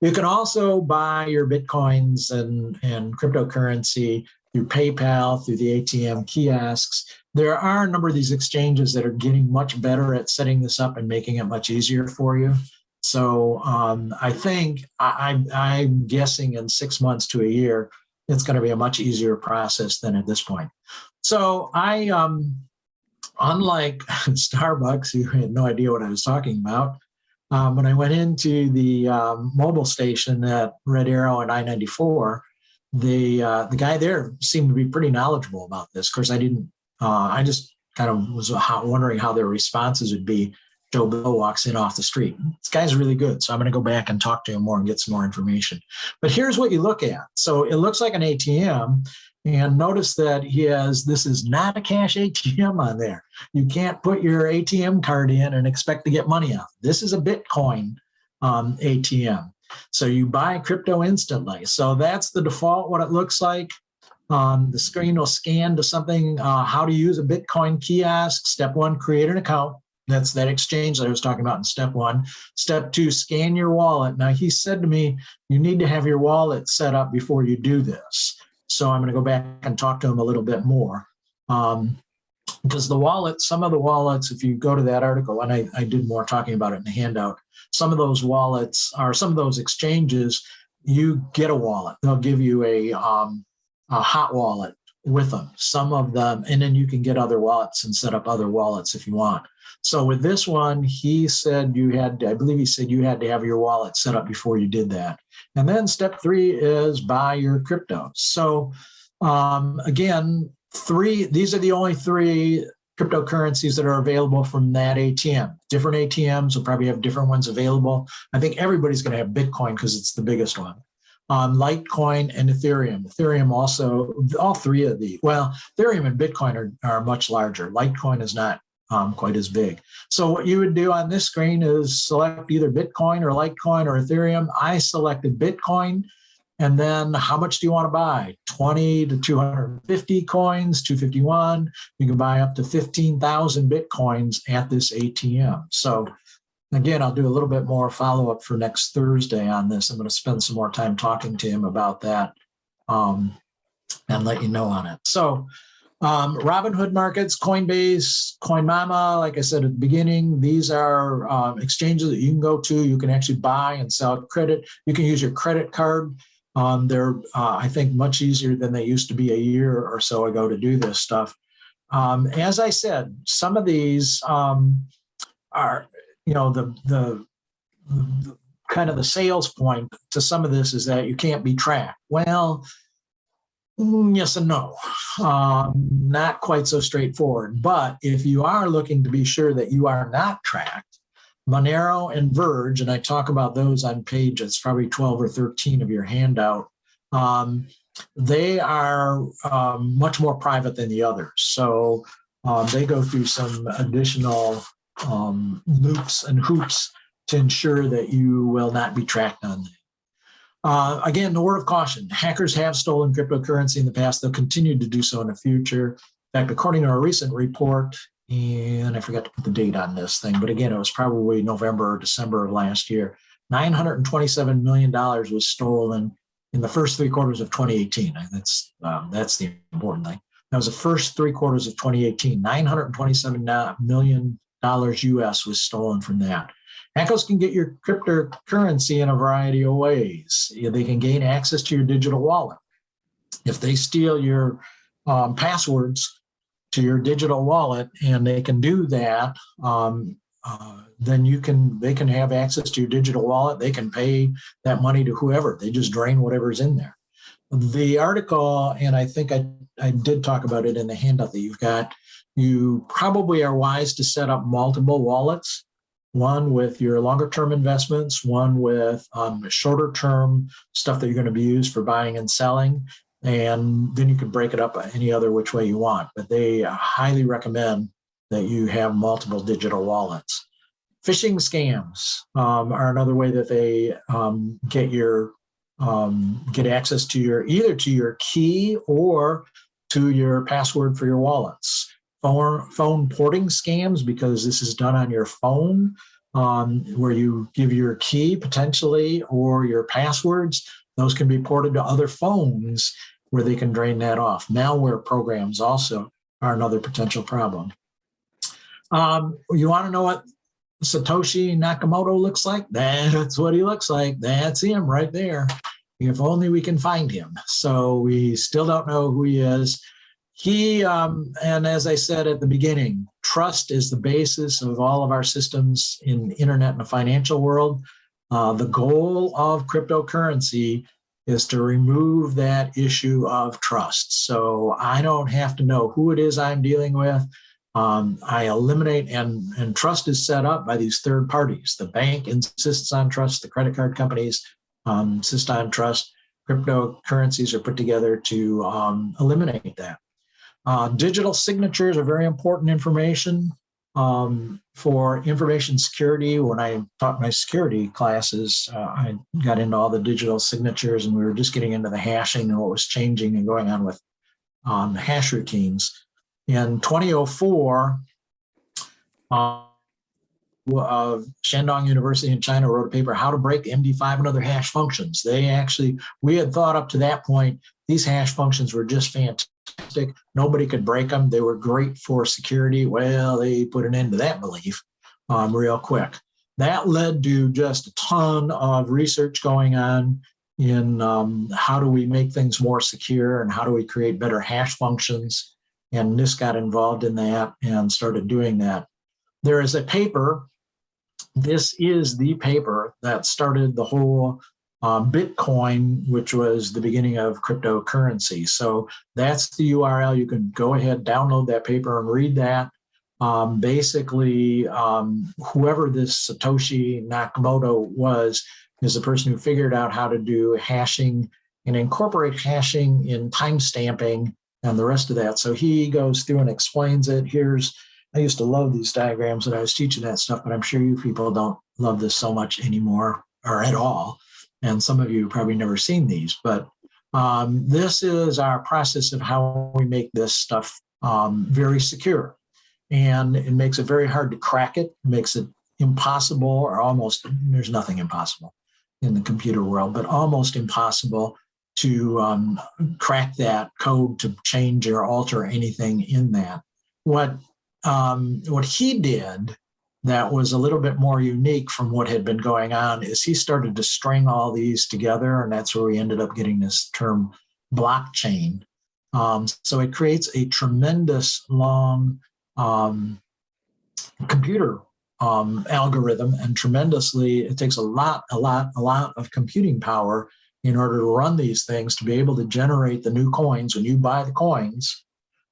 You can also buy your Bitcoins and cryptocurrency through PayPal, through the ATM kiosks. There are a number of these exchanges that are getting much better at setting this up and making it much easier for you. So I think I'm guessing in 6 months to a year, it's going to be a much easier process than at this point. So I, unlike Starbucks, who had no idea what I was talking about, when I went into the mobile station at Red Arrow and I-94, the guy there seemed to be pretty knowledgeable about this. Of course, I just kind of was wondering how their responses would be. Joe Blow walks in off the street. This guy's really good. So I'm going to go back and talk to him more and get some more information. But here's what you look at. So it looks like an ATM. And notice that this is not a cash ATM on there. You can't put your ATM card in and expect to get money out. This is a Bitcoin ATM. So you buy crypto instantly. So that's the default, what it looks like. The screen will scan to something, how to use a Bitcoin kiosk. Step 1, create an account. That's that exchange that I was talking about in step 1. Step 2, scan your wallet. Now, he said to me, you need to have your wallet set up before you do this. So I'm going to go back and talk to him a little bit more. Because the wallet, some of the wallets, if you go to that article, and I did more talking about it in the handout, some of those wallets or some of those exchanges, you get a wallet. They'll give you a hot wallet with them, some of them, and then you can get other wallets and set up other wallets if you want. So with this one, he said I believe he said you had to have your wallet set up before you did that. And then step 3 is buy your crypto. So again, these are the only 3 cryptocurrencies that are available from that ATM. Different ATMs will probably have different ones available. I think everybody's going to have Bitcoin because it's the biggest one. Litecoin and Ethereum. Ethereum also, all 3 of these. Well, Ethereum and Bitcoin are much larger. Litecoin is not quite as big. So what you would do on this screen is select either Bitcoin or Litecoin or Ethereum. I selected Bitcoin. And then how much do you want to buy? 20 to 250 coins, 251. You can buy up to 15,000 Bitcoins at this ATM. So again, I'll do a little bit more follow-up for next Thursday on this. I'm going to spend some more time talking to him about that and let you know on it. So Robinhood Markets, Coinbase, CoinMama, like I said at the beginning, these are exchanges that you can go to. You can actually buy and sell credit. You can use your credit card. They're, I think, much easier than they used to be a year or so ago to do this stuff. As I said, some of these are, the kind of the sales point to some of this is that you can't be tracked. Well, yes and no. Not quite so straightforward. But if you are looking to be sure that you are not tracked, Monero and Verge, and I talk about those on page, it's probably 12 or 13 of your handout, they are much more private than the others. So they go through some additional loops and hoops to ensure that you will not be tracked on them. Again, the word of caution, hackers have stolen cryptocurrency in the past. They'll continue to do so in the future. In fact, according to a recent report, and I forgot to put the date on this thing, but again, it was probably November or December of last year, $927 million was stolen in the first 3 quarters of 2018. That's the important thing. That was the first 3 quarters of 2018. $927 million US was stolen from that. Hackers can get your cryptocurrency in a variety of ways. They can gain access to your digital wallet. If they steal your passwords to your digital wallet, and they can do that, then they can have access to your digital wallet. They can pay that money to whoever. They just drain whatever's in there. The article, and I think I did talk about it in the handout that you've got, you probably are wise to set up multiple wallets, one with your longer term investments, one with shorter term stuff that you're going to be used for buying and selling. And then you can break it up any other which way you want. But they highly recommend that you have multiple digital wallets. Phishing scams are another way that they get access to either to your key or to your password for your wallets. Phone porting scams, because this is done on your phone, where you give your key potentially or your passwords. Those can be ported to other phones where they can drain that off. Malware programs also are another potential problem. You want to know what Satoshi Nakamoto looks like? That's what he looks like. That's him right there. If only we can find him. So we still don't know who he is. And as I said at the beginning, trust is the basis of all of our systems in the internet and the financial world. The goal of cryptocurrency is to remove that issue of trust. So I don't have to know who it is I'm dealing with. I eliminate, and trust is set up by these third parties. The bank insists on trust. The credit card companies insist on trust. Cryptocurrencies are put together to eliminate that. Digital signatures are very important information for information security. When I taught my security classes, I got into all the digital signatures, and we were just getting into the hashing and what was changing and going on with hash routines. In 2004, Shandong University in China wrote a paper, How to Break MD5 and Other Hash Functions. We had thought up to that point, these hash functions were just fantastic. Nobody could break them. They were great for security. Well, they put an end to that belief real quick. That led to just a ton of research going on in how do we make things more secure and how do we create better hash functions. And NIST got involved in that and started doing that. There is a paper. This is the paper that started the whole Bitcoin, which was the beginning of cryptocurrency. So that's the URL. You can go ahead, download that paper and read that. Basically, whoever this Satoshi Nakamoto was is the person who figured out how to do hashing and incorporate hashing in timestamping and the rest of that. So he goes through and explains it. I used to love these diagrams when I was teaching that stuff, but I'm sure you people don't love this so much anymore or at all. And some of you have probably never seen these, but this is our process of how we make this stuff very secure. And it makes it very hard to crack it. It makes it impossible, or almost, there's nothing impossible in the computer world, but almost impossible to crack that code to change or alter anything in that. What he did that was a little bit more unique from what had been going on is he started to string all these together, and that's where we ended up getting this term blockchain. So it creates a tremendous long computer algorithm, and it takes a lot of computing power in order to run these things, to be able to generate the new coins. When you buy the coins,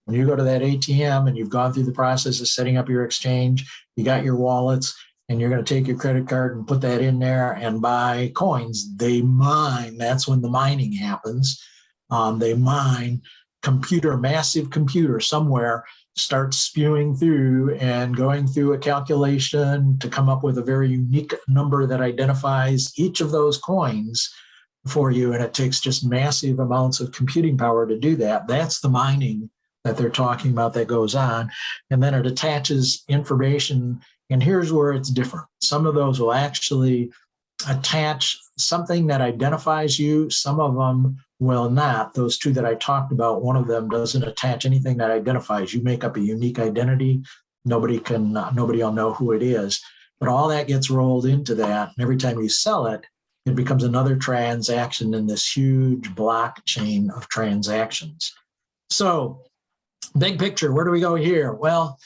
when you go to that ATM and you've gone through the process of setting up your exchange, you got your wallets, and you're going to take your credit card and put that in there and buy coins. They mine. That's when the mining happens. They mine. Massive computer somewhere starts spewing through and going through a calculation to come up with a very unique number that identifies each of those coins for you. And it takes just massive amounts of computing power to do that. That's the mining that they're talking about that goes on. And then it attaches information. And here's where it's different. Some of those will actually attach something that identifies you. Some of them will not. Those two that I talked about, one of them doesn't attach anything that identifies. You make up a unique identity. Nobody will know who it is. But all that gets rolled into that. And every time you sell it, it becomes another transaction in this huge blockchain of transactions. So big picture, where do we go here? Well,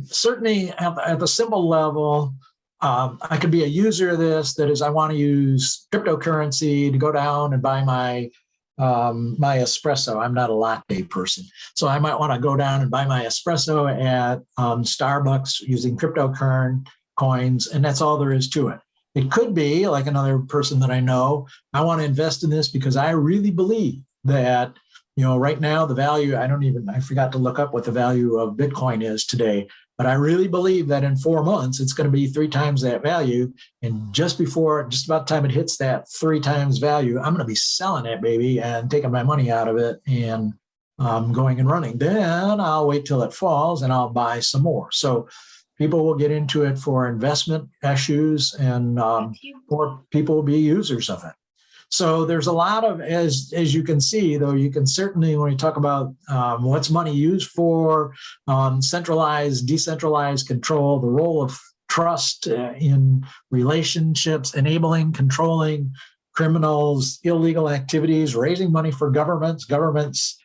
certainly at the symbol level, I could be a user of this. That is, I want to use cryptocurrency to go down and buy my espresso. I'm not a latte person. So I might want to go down and buy my espresso at Starbucks using cryptocurrency coins, and that's all there is to it. It could be like another person that I know, I want to invest in this because I really believe that, right now the value, I forgot to look up what the value of Bitcoin is today, but I really believe that in 4 months, it's going to be 3 times that value. And just about the time it hits that 3 times value, I'm going to be selling that baby and taking my money out of it and going and running. Then I'll wait till it falls and I'll buy some more. So people will get into it for investment issues, and or people will be users of it. So there's a lot of, as you can see, though, you can certainly, when we talk about what's money used for, centralized, decentralized control, the role of trust in relationships, enabling, controlling criminals, illegal activities, raising money for governments. Governments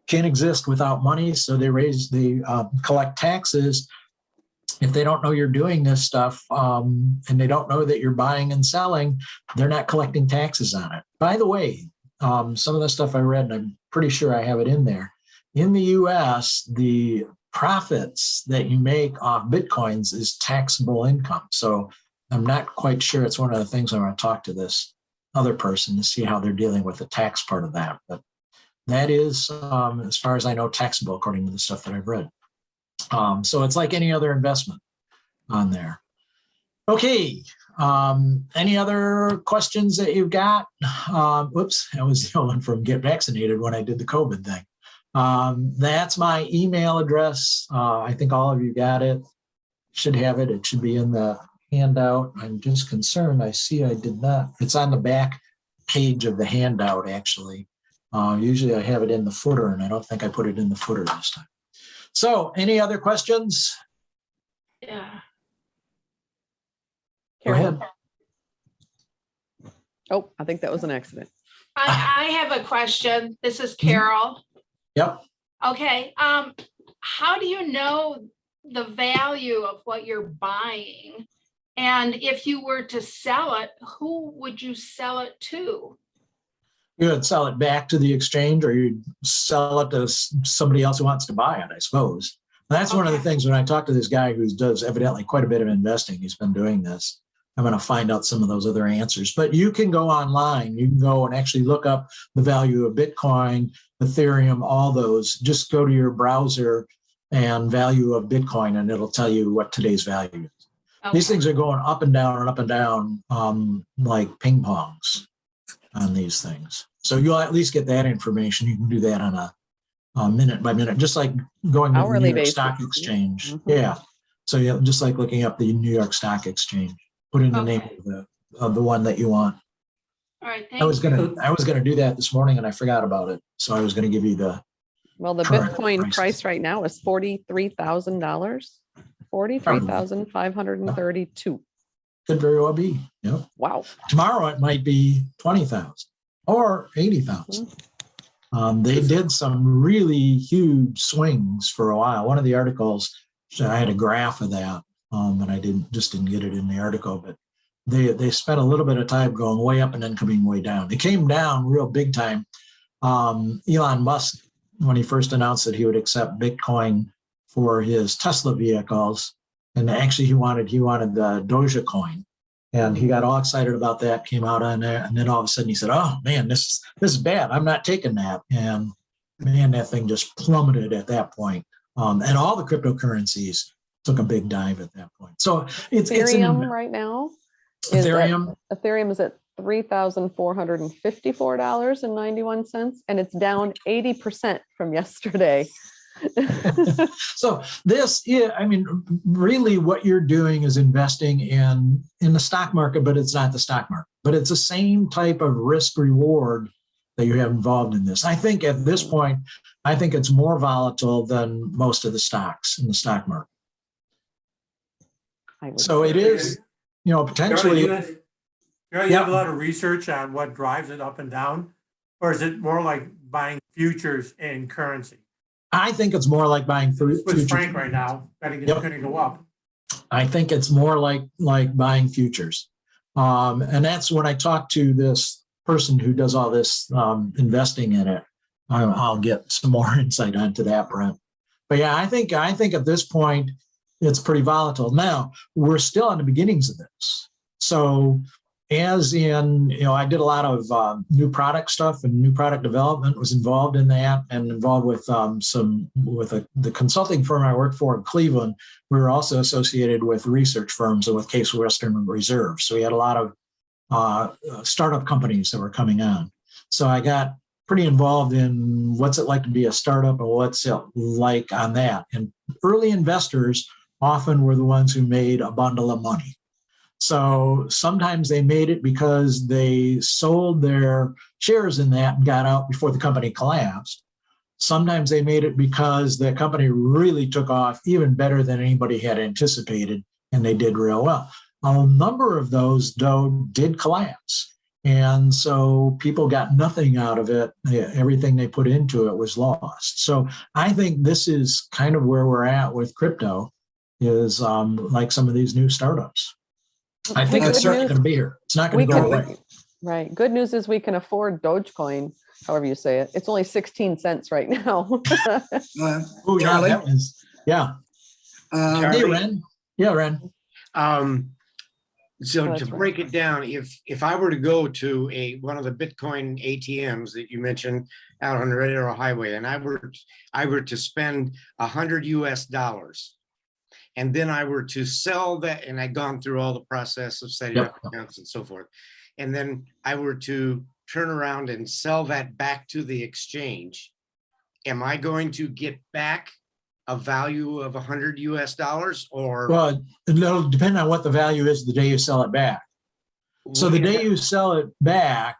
can't exist without money, so they collect taxes. If they don't know you're doing this stuff and they don't know that you're buying and selling, they're not collecting taxes on it. By the way, some of the stuff I read, and I'm pretty sure I have it in there, in the US, the profits that you make off Bitcoins is taxable income. So I'm not quite sure. It's one of the things I want to talk to this other person to see how they're dealing with the tax part of that. But that is, as far as I know, taxable according to the stuff that I've read. So it's like any other investment on there. Okay. Any other questions that you've got? Whoops, I was yelling from get vaccinated when I did the COVID thing. That's my email address. I think all of you got it. Should have it. It should be in the handout. I'm just concerned. I see I did not. It's on the back page of the handout, actually. Usually I have it in the footer, and I don't think I put it in the footer this time. So any other questions? Yeah. Go ahead. Oh, I think that was an accident. I have a question. This is Carol. Yep. Okay. How do you know the value of what you're buying? And if you were to sell it, who would you sell it to? You would sell it back to the exchange, or you'd sell it to somebody else who wants to buy it, I suppose. That's one of the things when I talk to this guy who does evidently quite a bit of investing, he's been doing this. I'm going to find out some of those other answers. But you can go online. You can go and actually look up the value of Bitcoin, Ethereum, all those. Just go to your browser and value of Bitcoin, and it'll tell you what today's value is. Okay. These things are going up and down and up and down like ping pongs on these things. So you'll at least get that information. You can do that on a minute by minute, just like going to the New York Stock Exchange. Mm-hmm. Yeah. So just like looking up the New York Stock Exchange. Put in the name of the one that you want. All right. I was gonna do that this morning and I forgot about it. So I was gonna give you the. Well, the Bitcoin price right now is $43,000. 43,532. Could very well be. Yep. Wow. Tomorrow it might be 20,000 or 80,000. Mm-hmm. They did some really huge swings for a while. One of the articles, I had a graph of that. And I didn't get it in the article, but they spent a little bit of time going way up and then coming way down. They came down real big time. Elon Musk, when he first announced that he would accept Bitcoin for his Tesla vehicles, and actually he wanted the Dogecoin, and he got all excited about that, came out on there, and then all of a sudden he said, "Oh man, this is bad. I'm not taking that." And man, that thing just plummeted at that point. And all the cryptocurrencies took a big dive at that point. So Ethereum right now. Ethereum is at $3,454.91, and it's down 80% from yesterday. So this, really what you're doing is investing in the stock market, but it's not the stock market. But it's the same type of risk reward that you have involved in this. I think at this point, I think it's more volatile than most of the stocks in the stock market. I would So it is, potentially. Charlie, you have a lot of research on what drives it up and down, or is it more like buying futures in currency? I think it's more like buying With futures. Frank right now, I think it's going to go up. I think it's more like buying futures. And that's when I talk to this person who does all this investing in it. I'll get some more insight onto that, Brent. But yeah, I think at this point, it's pretty volatile. Now, we're still in the beginnings of this. So as in, I did a lot of new product stuff, and new product development, was involved in that, and involved with the consulting firm I worked for in Cleveland. We were also associated with research firms and with Case Western Reserve. So we had a lot of startup companies that were coming on. So I got pretty involved in what's it like to be a startup and what's it like on that. And early investors often were the ones who made a bundle of money. So sometimes they made it because they sold their shares in that and got out before the company collapsed. Sometimes they made it because the company really took off even better than anybody had anticipated, and they did real well. A number of those, though, did collapse. And so people got nothing out of it. Everything they put into it was lost. So I think this is kind of where we're at with crypto, is like some of these new startups. I think it's certainly going to be here. It's not going to go away. Right. Good news is we can afford Dogecoin, however you say it. It's only 16 cents right now. Oh, Charlie? Yeah. Hey, Ren. Yeah, Ren. So Oh, to that's right. break it down, if I were to go to one of the Bitcoin ATMs that you mentioned out on the Red Arrow Highway, and I were to spend $100 and then I were to sell that, and I'd gone through all the process of setting up accounts and so forth, and then I were to turn around and sell that back to the exchange, am I going to get back a value of $100 or? Well, it'll depend on what the value is the day you sell it back. So the day you sell it back,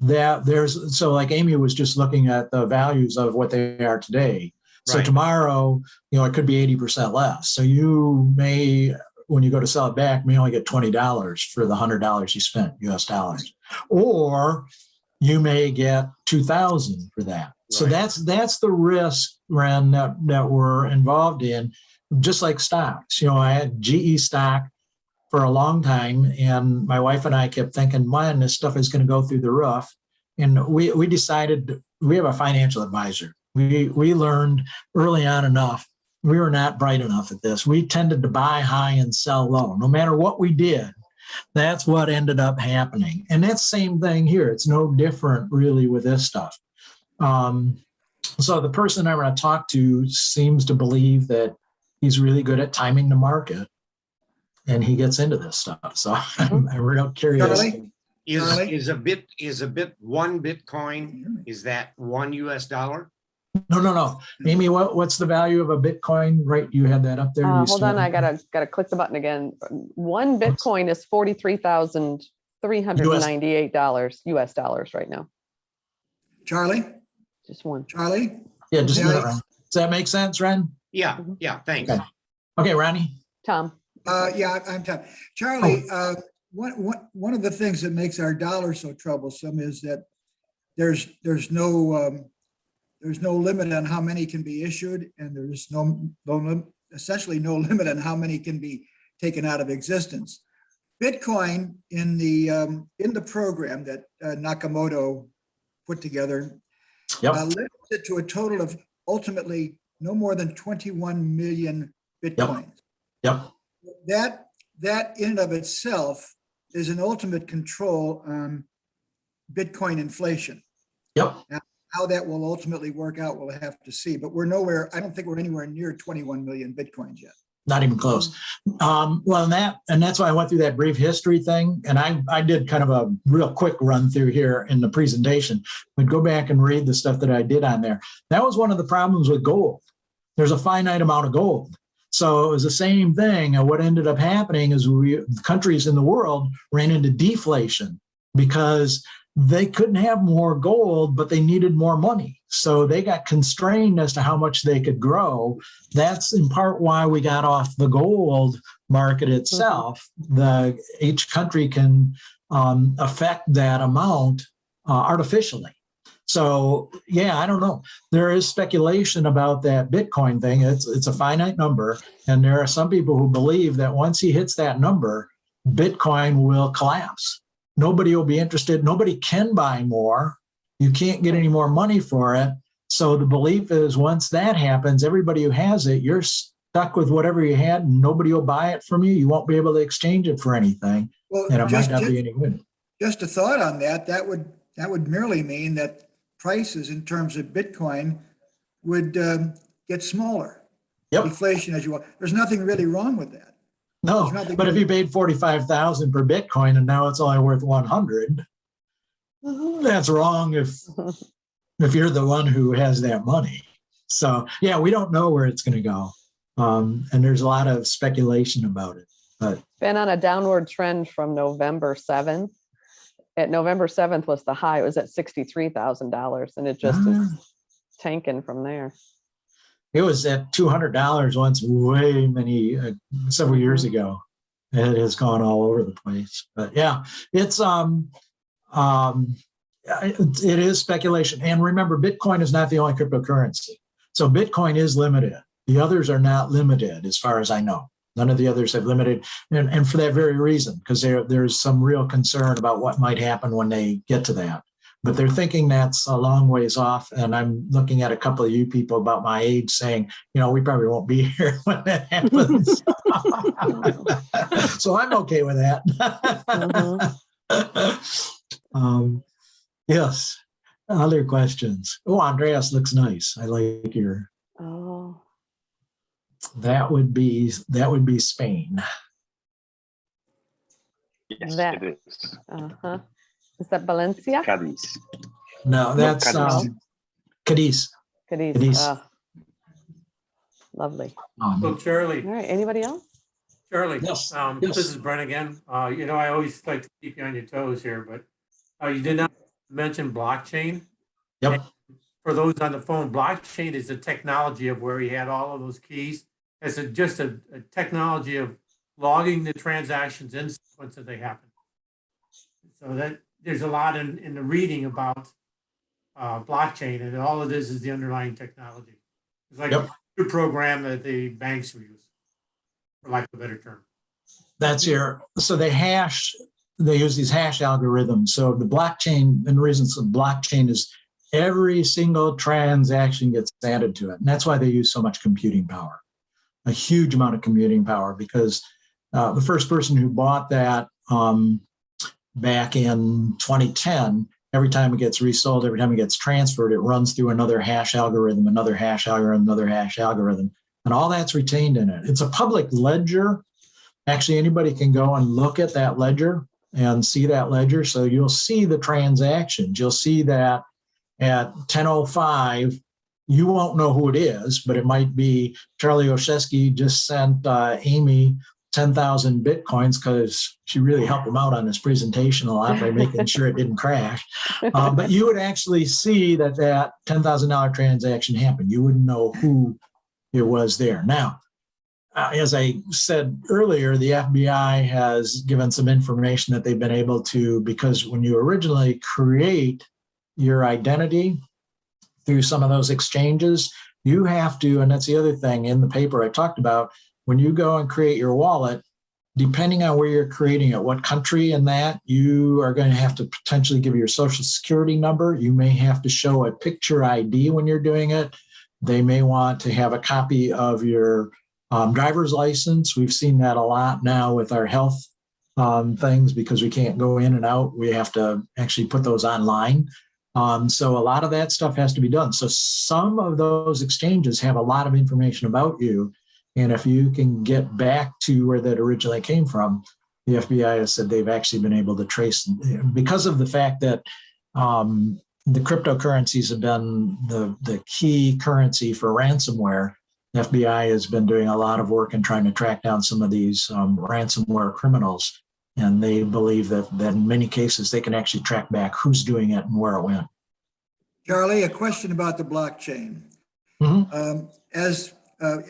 so like Amy was just looking at the values of what they are today. So Right. tomorrow, it could be 80% less. So you may, when you go to sell it back, may only get $20 for the $100 you spent, US dollars, or you may get 2,000 for that. So Right. that's the risk, Ren, that we're involved in. Just like stocks, I had GE stock for a long time, and my wife and I kept thinking, man, this stuff is going to go through the roof. And we decided, we have a financial advisor. We learned early on enough. We were not bright enough at this. We tended to buy high and sell low. No matter what we did, that's what ended up happening. And that's the same thing here. It's no different really with this stuff. So the person I'm going to talk to seems to believe that he's really good at timing the market, and he gets into this stuff. So I'm real curious. Charlie? Charlie? Is one Bitcoin, is that $1 US? No. Amy, what's the value of a Bitcoin? Right, you had that up there. Hold on, I gotta click the button again. One Bitcoin is $43,398 US dollars right now. Charlie? Just one. Charlie? Yeah, just a Yeah. minute, Ren. Does that make sense, Ren? Yeah, thanks. Okay, Ronnie. Tom. Yeah, I'm Tom. Charlie, one of the things that makes our dollar so troublesome is that there's no limit on how many can be issued, and there's essentially no limit on how many can be taken out of existence. Bitcoin in the program that Nakamoto put together limits it to a total of ultimately no more than 21 million Bitcoins. Yep. That in and of itself is an ultimate control on Bitcoin inflation. Yep. Now, how that will ultimately work out, we'll have to see. But I don't think we're anywhere near 21 million Bitcoins yet. Not even close. Well, and that's why I went through that brief history thing. And I did kind of a real quick run through here in the presentation, but go back and read the stuff that I did on there. That was one of the problems with gold. There's a finite amount of gold. So it was the same thing. And what ended up happening is countries in the world ran into deflation because they couldn't have more gold, but they needed more money. So they got constrained as to how much they could grow. That's in part why we got off the gold market itself. Each country can affect that amount artificially. So, yeah, I don't know. There is speculation about that Bitcoin thing. It's a finite number. And there are some people who believe that once he hits that number, Bitcoin will collapse. Nobody will be interested. Nobody can buy more. You can't get any more money for it. So the belief is once that happens, everybody who has it, you're stuck with whatever you had. And nobody will buy it from you. You won't be able to exchange it for anything. Well, And it might not be any good. just a thought on that. That would merely mean that prices in terms of Bitcoin would get smaller. Yep. Deflation, as you will. There's nothing really wrong with that. No, There's nothing but if really- you paid 45,000 per Bitcoin and now it's only worth 100, that's wrong if you're the one who has that money. So yeah, we don't know where it's going to go. And there's a lot of speculation about it. But Been on a downward trend from November 7th. At November 7th was the high. It was at $63,000 and it just is tanking from there. it was at $200 once several years ago. It has gone all over the place. But yeah, it is speculation. And remember, Bitcoin is not the only cryptocurrency. So Bitcoin is limited. The others are not limited, as far as I know. None of the others have limited. And for that very reason, because there's some real concern about what might happen when they get to that. But they're thinking that's a long ways off. And I'm looking at a couple of you people about my age saying, we probably won't be here when that happens. So I'm okay with that. Yes. Other questions? Oh, Andreas looks nice. I like your. Oh, That would be Spain. Yes, That- it is. uh-huh. Is that Valencia? Cadiz. No, that's Cadiz. Cadiz. Cadiz. Cadiz. So Lovely. Charlie, All right. Anybody else? Charlie, Yes, yes. yes. This is Brent again. I always like to keep you on your toes here, but you did not mention blockchain. Yep. And for those on the phone, blockchain is the technology of where he had all of those keys. It's just a technology of logging the transactions in sequence that they happen. So that there's a lot in the reading about blockchain, and all it is the underlying technology. It's like Yep. a program that the banks use, for lack of a better term. That's so they use these hash algorithms. So the blockchain, and the reason it's a blockchain is every single transaction gets added to it. And that's why they use so much computing power, a huge amount of computing power, because the first person who bought that back in 2010, every time it gets resold, every time it gets transferred, it runs through another hash algorithm, another hash algorithm, another hash algorithm. And all that's retained in it. It's a public ledger. Actually, anybody can go and look at that ledger and see that ledger. So you'll see the transactions. You'll see that at 10:05, you won't know who it is, but it might be Charlie Olszewski just sent Amy 10,000 Bitcoins because she really helped him out on this presentation a lot by making sure it didn't crash. But you would actually see that $10,000 transaction happened. You wouldn't know who it was there. Now, as I said earlier, the FBI has given some information that they've been able to, because when you originally create your identity through some of those exchanges, you have to, and that's the other thing in the paper I talked about, when you go and create your wallet, depending on where you're creating it, what country and that, you are going to have to potentially give your social security number. You may have to show a picture ID when you're doing it. They may want to have a copy of your driver's license. We've seen that a lot now with our health things, because we can't go in and out. We have to actually put those online. So a lot of that stuff has to be done. So some of those exchanges have a lot of information about you. And if you can get back to where that originally came from, the FBI has said they've actually been able to trace, because of the fact that the cryptocurrencies have been the key currency for ransomware. The FBI has been doing a lot of work in trying to track down some of these ransomware criminals. And they believe that in many cases, they can actually track back who's doing it and where it went. Charlie, a question about the blockchain. Mhm. As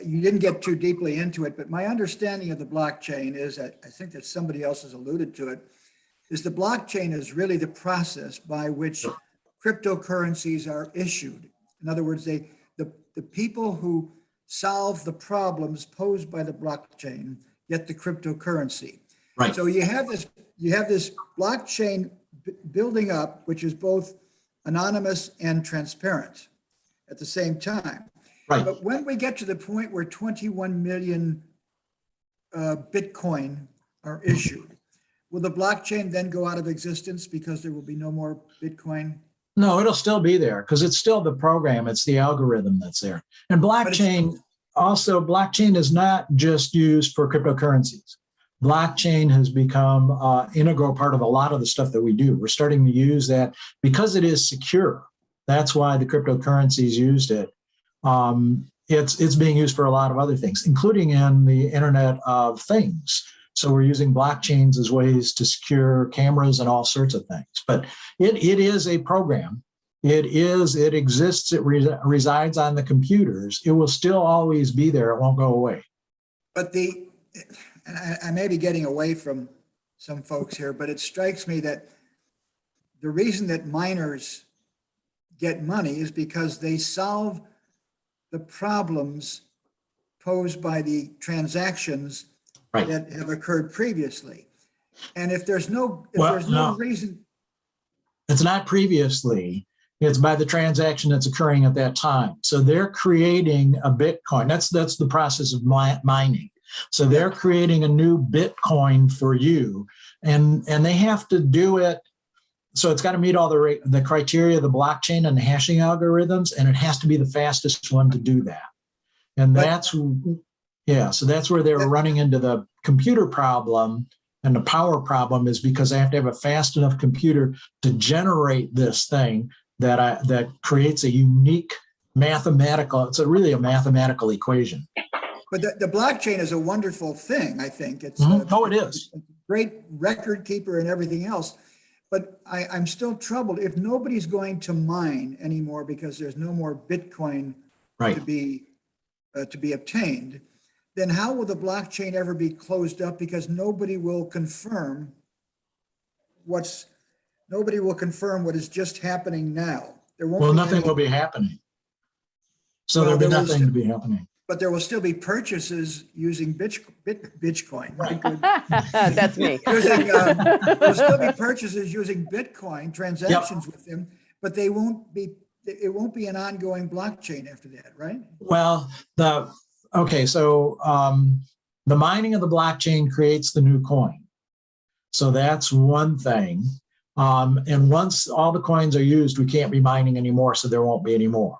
you didn't get too deeply into it, but my understanding of the blockchain is, I think that somebody else has alluded to it, is the blockchain is really the process by which cryptocurrencies are issued. In other words, the people who solve the problems posed by the blockchain get the cryptocurrency. Right. So you have this blockchain building up, which is both anonymous and transparent at the same time. Right. But when we get to the point where 21 million Bitcoin are issued, will the blockchain then go out of existence because there will be no more Bitcoin? No, it'll still be there because it's still the program. It's the algorithm that's there. And blockchain is not just used for cryptocurrencies. Blockchain has become an integral part of a lot of the stuff that we do. We're starting to use that because it is secure. That's why the cryptocurrencies used it. It's being used for a lot of other things, including in the Internet of Things. So we're using blockchains as ways to secure cameras and all sorts of things. But it is a program. It exists. It resides on the computers. It will still always be there. It won't go away. But and I may be getting away from some folks here, but it strikes me that the reason that miners get money is because they solve the problems posed by the transactions Right. that have occurred previously. And if there's no reason. It's not previously. It's by the transaction that's occurring at that time. So they're creating a Bitcoin. That's the process of mining. So they're creating a new Bitcoin for you, and they have to do it. So it's got to meet all the criteria of the blockchain and the hashing algorithms, and it has to be the fastest one to do that. And so that's where they were running into the computer problem, and the power problem is because they have to have a fast enough computer to generate this thing that creates a unique mathematical. It's really a mathematical equation. But the blockchain is a wonderful thing, I think. It's it is. It's a great record keeper and everything else. But I'm still troubled if nobody's going to mine anymore because there's no more Bitcoin Right. to be obtained. Then how will the blockchain ever be closed up? Because nobody will confirm what is just happening now. There won't be Nothing any, will be happening. So Well, there'll be there will nothing to be happening. but there will still be purchases using Bitcoin. Right. That's me. There will still be purchases using Bitcoin, transactions with them, but it won't be an ongoing blockchain after that, right? Well, the mining of the blockchain creates the new coin. So that's one thing. And once all the coins are used, we can't be mining anymore, so there won't be any more.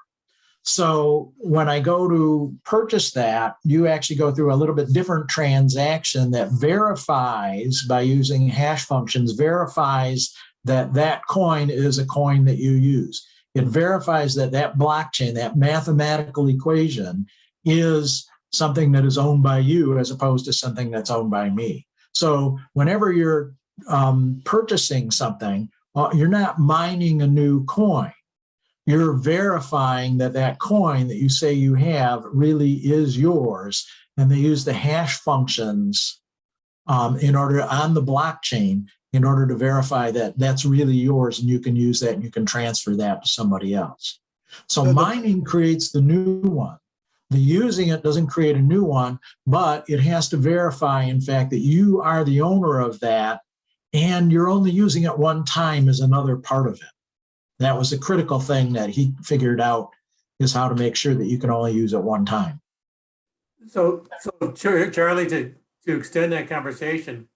So when I go to purchase that, you actually go through a little bit different transaction that verifies, by using hash functions, verifies that coin is a coin that you use. It verifies that blockchain, that mathematical equation, is something that is owned by you as opposed to something that's owned by me. So whenever you're purchasing something, you're not mining a new coin. You're verifying that coin that you say you have really is yours. And they use the hash functions on the blockchain in order to verify that that's really yours, and you can use that and you can transfer that to somebody else. So mining creates the new one. The using it doesn't create a new one, but it has to verify, in fact, that you are the owner of that, and you're only using it one time is another part of it. That was a critical thing that he figured out, is how to make sure that you can only use it one time. So Charlie, to extend that conversation,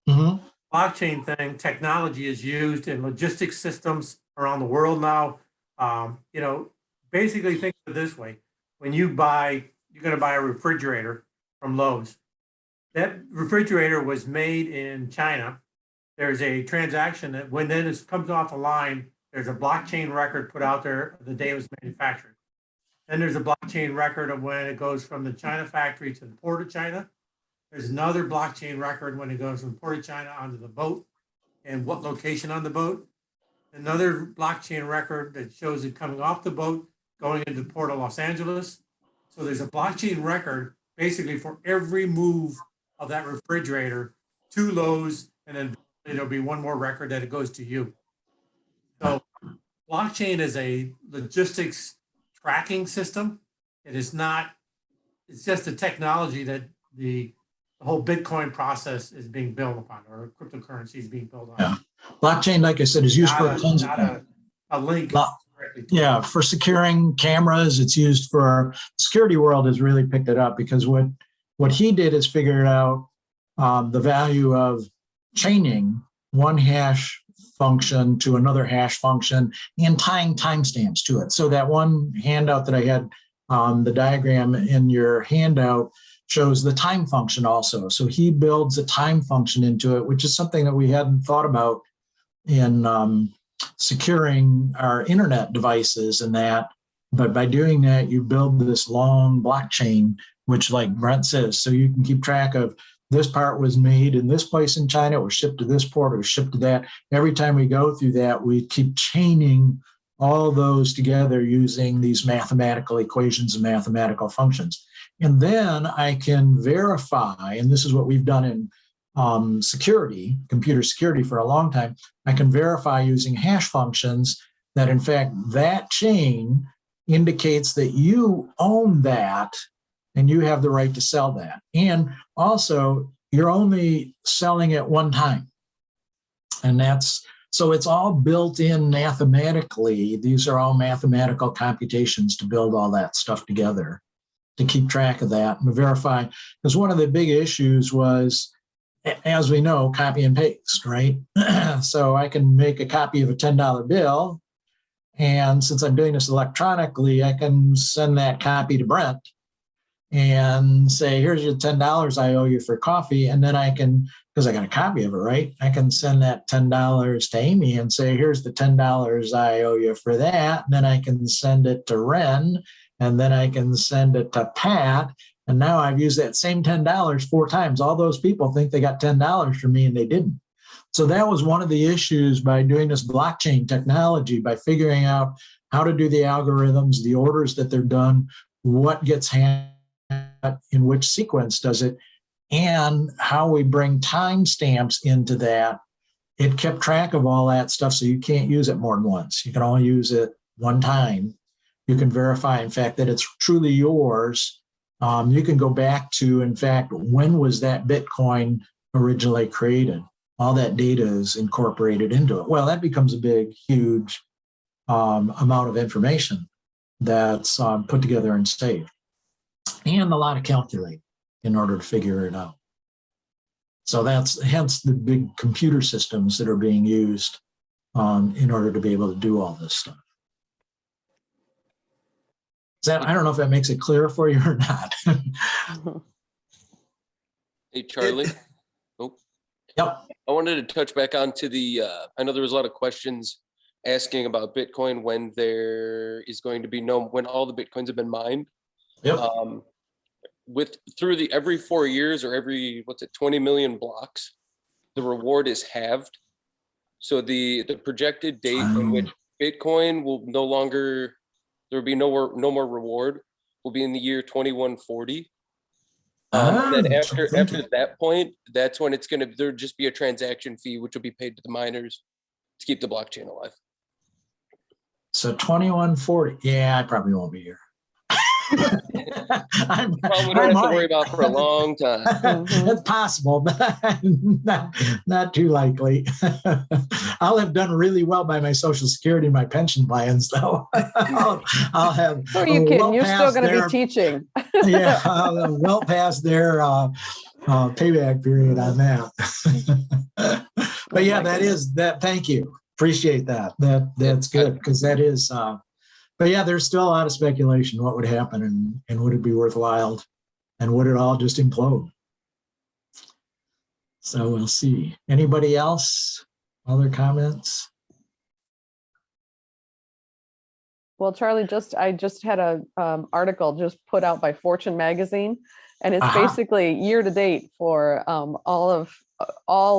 blockchain thing, technology is used in logistics systems around the world now. Basically think of it this way. When you're going to buy a refrigerator from Lowe's. That refrigerator was made in China. There's a transaction that when it comes off the line, there's a blockchain record put out there the day it was manufactured. Then there's a blockchain record of when it goes from the China factory to the port of China. There's another blockchain record when it goes from Port of China onto the boat and what location on the boat. Another blockchain record that shows it coming off the boat, going into Port of Los Angeles. So there's a blockchain record basically for every move of that refrigerator to Lowe's, and then there'll be one more record that it goes to you. So blockchain is a logistics tracking system. It is not, it's just a technology that the whole Bitcoin process is being built upon, or cryptocurrency is being built on. Yeah. Blockchain, like I said, is used for tons of Not things. a link. directly to Yeah, for securing cameras, it's used for security world has really picked it up because what he did is figured out the value of chaining one hash function to another hash function and tying timestamps to it. So that one handout that I had, the diagram in your handout shows the time function also. So he builds a time function into it, which is something that we hadn't thought about in securing our internet devices and that. But by doing that, you build this long blockchain, which like Brent says, so you can keep track of this part was made in this place in China, it was shipped to this port, it was shipped to that. Every time we go through that, we keep chaining all those together using these mathematical equations and mathematical functions. And then I can verify, and this is what we've done in security, computer security for a long time, I can verify using hash functions that in fact that chain indicates that you own that and you have the right to sell that. And also you're only selling at one time. And so it's all built in mathematically. These are all mathematical computations to build all that stuff together, to keep track of that and to verify. Because one of the big issues was, as we know, copy and paste, right? So I can make a copy of a $10 bill. And since I'm doing this electronically, I can send that copy to Brent and say, here's your $10 I owe you for coffee. And then I can, because I got a copy of it, right? I can send that $10 to Amy and say, here's the $10 I owe you for that. And then I can send it to Ren, and then I can send it to Pat. And now I've used that same $10 4 times. All those people think they got $10 from me and they didn't. So that was one of the issues by doing this blockchain technology, by figuring out how to do the algorithms, the orders that they're done, what gets handled, in which sequence does it, and how we bring timestamps into that. It kept track of all that stuff, so you can't use it more than once. You can only use it one time. You can verify, in fact, that it's truly yours. You can go back to, in fact, when was that Bitcoin originally created? All that data is incorporated into it. Well, that becomes a big, huge amount of information that's put together and saved. And a lot of calculate in order to figure it out. So that's hence the big computer systems that are being used in order to be able to do all this stuff. I don't know if that makes it clear for you or not. Hey, Charlie. Oh, Yep. I wanted to touch back onto the, I know there was a lot of questions asking about Bitcoin when there is going to be when all the Bitcoins have been mined. Yep. Through every 4 years or every, 20 million blocks, the reward is halved. So the projected date in which Bitcoin will no longer, there will be no more reward, will be in the year 2140. Then after that point, that's when there'll just be a transaction fee, which will be paid to the miners to keep the blockchain alive. So 2140, yeah, I probably won't be here. Probably don't have to worry about for a long time. It's possible, but not too likely. I'll have done really well by my Social Security, my pension plans, though. I'll have. Who are you kidding? You're still going to be teaching. Yeah, I'll have well past their payback period on that. But yeah, that. Thank you. Appreciate that. That's good because that is. But yeah, there's still a lot of speculation. What would happen and would it be worthwhile? And would it all just implode? So we'll see. Anybody else? Other comments? Well, Charlie, I just had a article just put out by Fortune magazine, and it's Uh-huh. basically year to date for all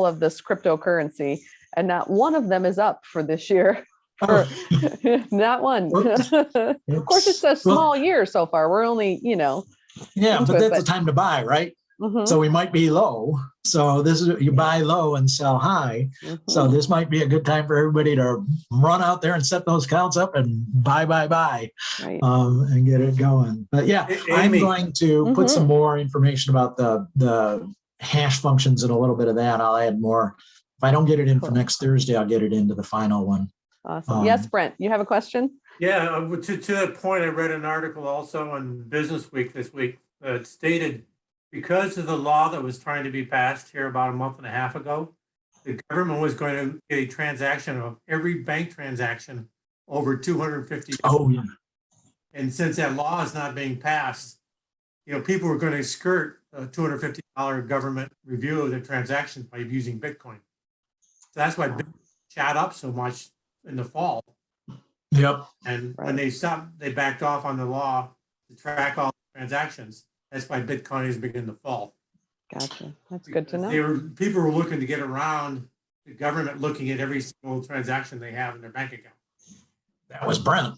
of this cryptocurrency, and not one of them is up for this year. For not one. Whoops. Of course, it's a Well, small year so far. We're only, yeah, into but it, that's the time to buy, right? Mhm, So we might be low. So this is, you buy low and sell high. So mhm. this might be a good time for everybody to run out there and set those accounts up and buy, Right. and get it going. But yeah, I'm Amy. going to put some more information about the hash functions and a little bit of that. I'll add more. If I don't get it in for Cool. next Thursday, I'll get it into the final one. Awesome. Yes, Brent, you have a question? Yeah, to that point, I read an article also on Business Week this week that stated because of the law that was trying to be passed here about a month and a half ago, the government was going to get a transaction of every bank transaction over 250. Oh, yeah. And since that law is not being passed, people were going to skirt a $250 government review of the transactions by using Bitcoin. So that's why Bitcoin shot up so much in the fall. Yep. And when they stopped, they backed off on the law to track all the transactions. That's why Bitcoin is beginning to fall. Gotcha. That's good to know. People were looking to get around the government looking at every single transaction they have in their bank account. That was Brent.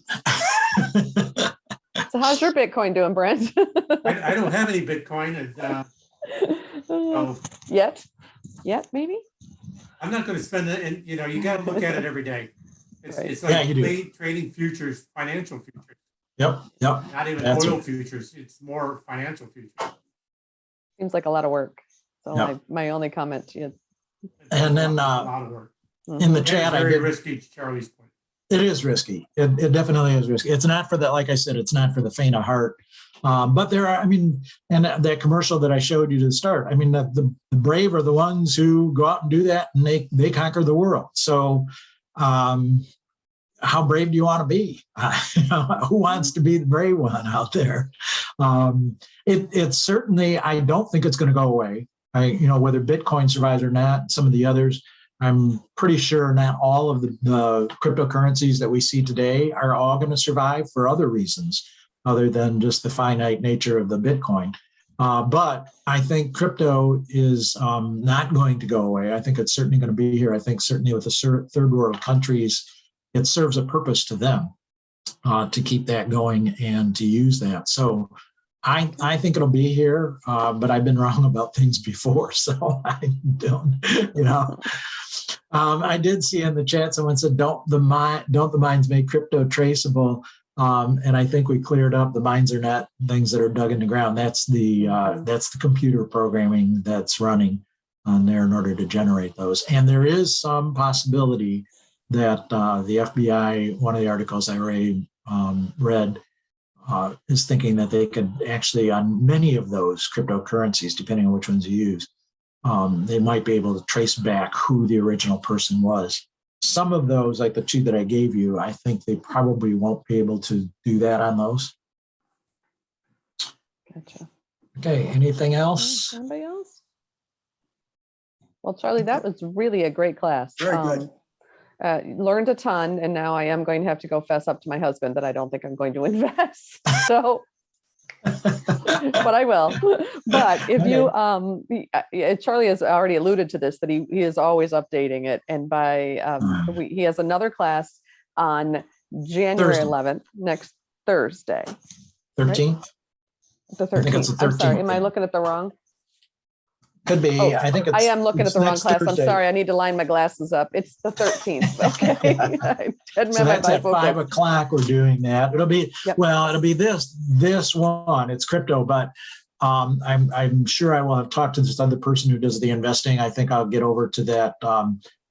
So how's your Bitcoin doing, Brent? I don't have any Bitcoin, and Yet, maybe? I'm not going to spend it. And you got to look at it every day. It's Yeah, like you do. trading futures, financial futures, Yep. not even That's oil it. futures. It's more financial futures. Seems like a lot of work. So Yep. my only comment to you. And then It's a lot of work. in the And chat, it's I very did. risky, to Charlie's point. It is risky. It definitely is risky. It's not for the, like I said, it's not for the faint of heart. But there are, and that commercial that I showed you to start, the brave are the ones who go out and do that, and they conquer the world. So how brave do you want to be? Who wants to be the brave one out there? It's certainly, I don't think it's going to go away. Whether Bitcoin survives or not, some of the others, I'm pretty sure not all of the cryptocurrencies that we see today are all going to survive for other reasons other than just the finite nature of the Bitcoin. But I think crypto is not going to go away. I think it's certainly going to be here. I think certainly with the third world countries, it serves a purpose to them to keep that going and to use that. So I think it'll be here, but I've been wrong about things before. So I don't, I did see in the chat, someone said, don't the mines make crypto traceable? And I think we cleared up, the mines are not things that are dug in the ground. That's the computer programming that's running on there in order to generate those. And there is some possibility that the FBI, one of the articles I read, is thinking that they could actually, on many of those cryptocurrencies, depending on which ones you use, they might be able to trace back who the original person was. Some of those, like the two that I gave you, I think they probably won't be able to do that on those. Gotcha. Okay, anything else? Anybody else? Well, Charlie, that was really a great class. Very good. Learned a ton, and now I am going to have to go fess up to my husband that I don't think I'm going to invest. So, but I will. But if you, Charlie has already alluded to this, that he is always updating it, and by he has another class on January Thursday. 11th, next Thursday. 13th? The I think it's 13th. the I'm sorry. 13th. Am I looking at the wrong? Could be. Oh, I think it's. I am looking at it's the wrong next class. Thursday. I'm sorry. I need to line my glasses up. It's the 13th. Okay. I hadn't So met that's my at bifocals. 5 o'clock. We're doing that. It'll be, Yep. well, it'll be this one. It's crypto, but I'm sure I will have talked to this other person who does the investing. I think I'll get over to that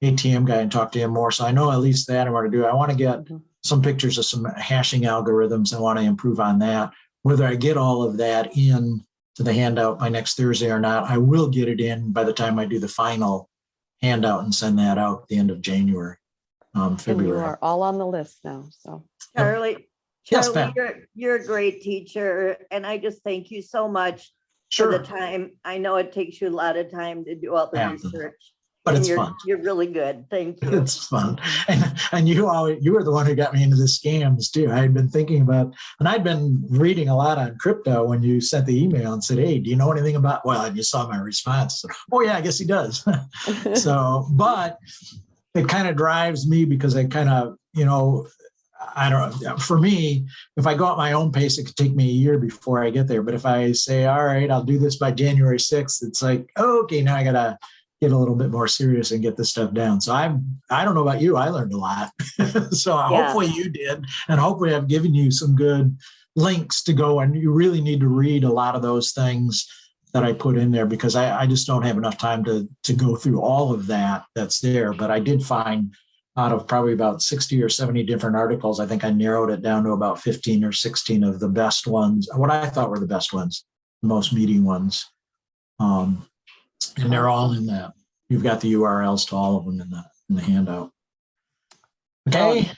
ATM guy and talk to him more. So I know at least that I want to do. I want to get some pictures of some hashing algorithms. I want to improve on that. Whether I get all of that in to the handout by next Thursday or not, I will get it in by the time I do the final handout and send that out at the end of January, And you February. are all on the list now. So Charlie, Yes, Charlie, Pam. you're a great teacher, and I just thank you so much for Sure. the time. I know it takes you a lot of time to do all the Yeah. research. but And it's you're, fun. you're really good. Thank you. It's fun. And you were the one who got me into the scams too. I had been thinking about, and I'd been reading a lot on crypto when you sent the email and said, hey, do you know anything about, well, and you saw my response. So, oh yeah, I guess he does. So, but it kind of drives me because I kind of, I don't know. For me, if I go at my own pace, it could take me a year before I get there. But if I say, all right, I'll do this by January 6th, it's like, oh, okay, now I got to get a little bit more serious and get this stuff down. So I don't know about you. I learned a lot. So hopefully you did. And hopefully I've given you some good links to go. And you really need to read a lot of those things that I put in there because I just don't have enough time to go through all of that's there. But I did find out of probably about 60 or 70 different articles, I think I narrowed it down to about 15 or 16 of the best ones, what I thought were the best ones, the most meaty ones. And they're all in that. You've got the URLs to all of them in the handout. Okay.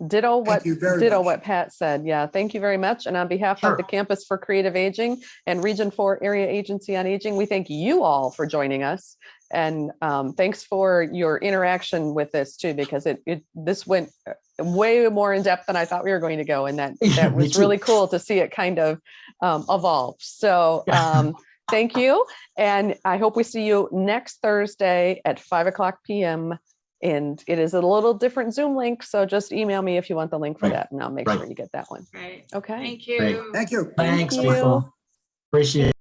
Ditto what you very much. what Pat said. Yeah, thank you very much. And on behalf of the Campus for Creative Aging and Region 4 Area Agency on Aging, we thank you all for joining us. And thanks for your interaction with this too, because this went way more in depth than I thought we were going to go, and that was really cool to see it kind of evolve. So thank you, and I hope we see you next Thursday at 5:00 p.m. And it is a little different Zoom link, so just email me if you want the link for that, and I'll make sure you get that one. Right. Okay. Thank you. Great. Thank you. Thanks, Thank you. people. Appreciate it.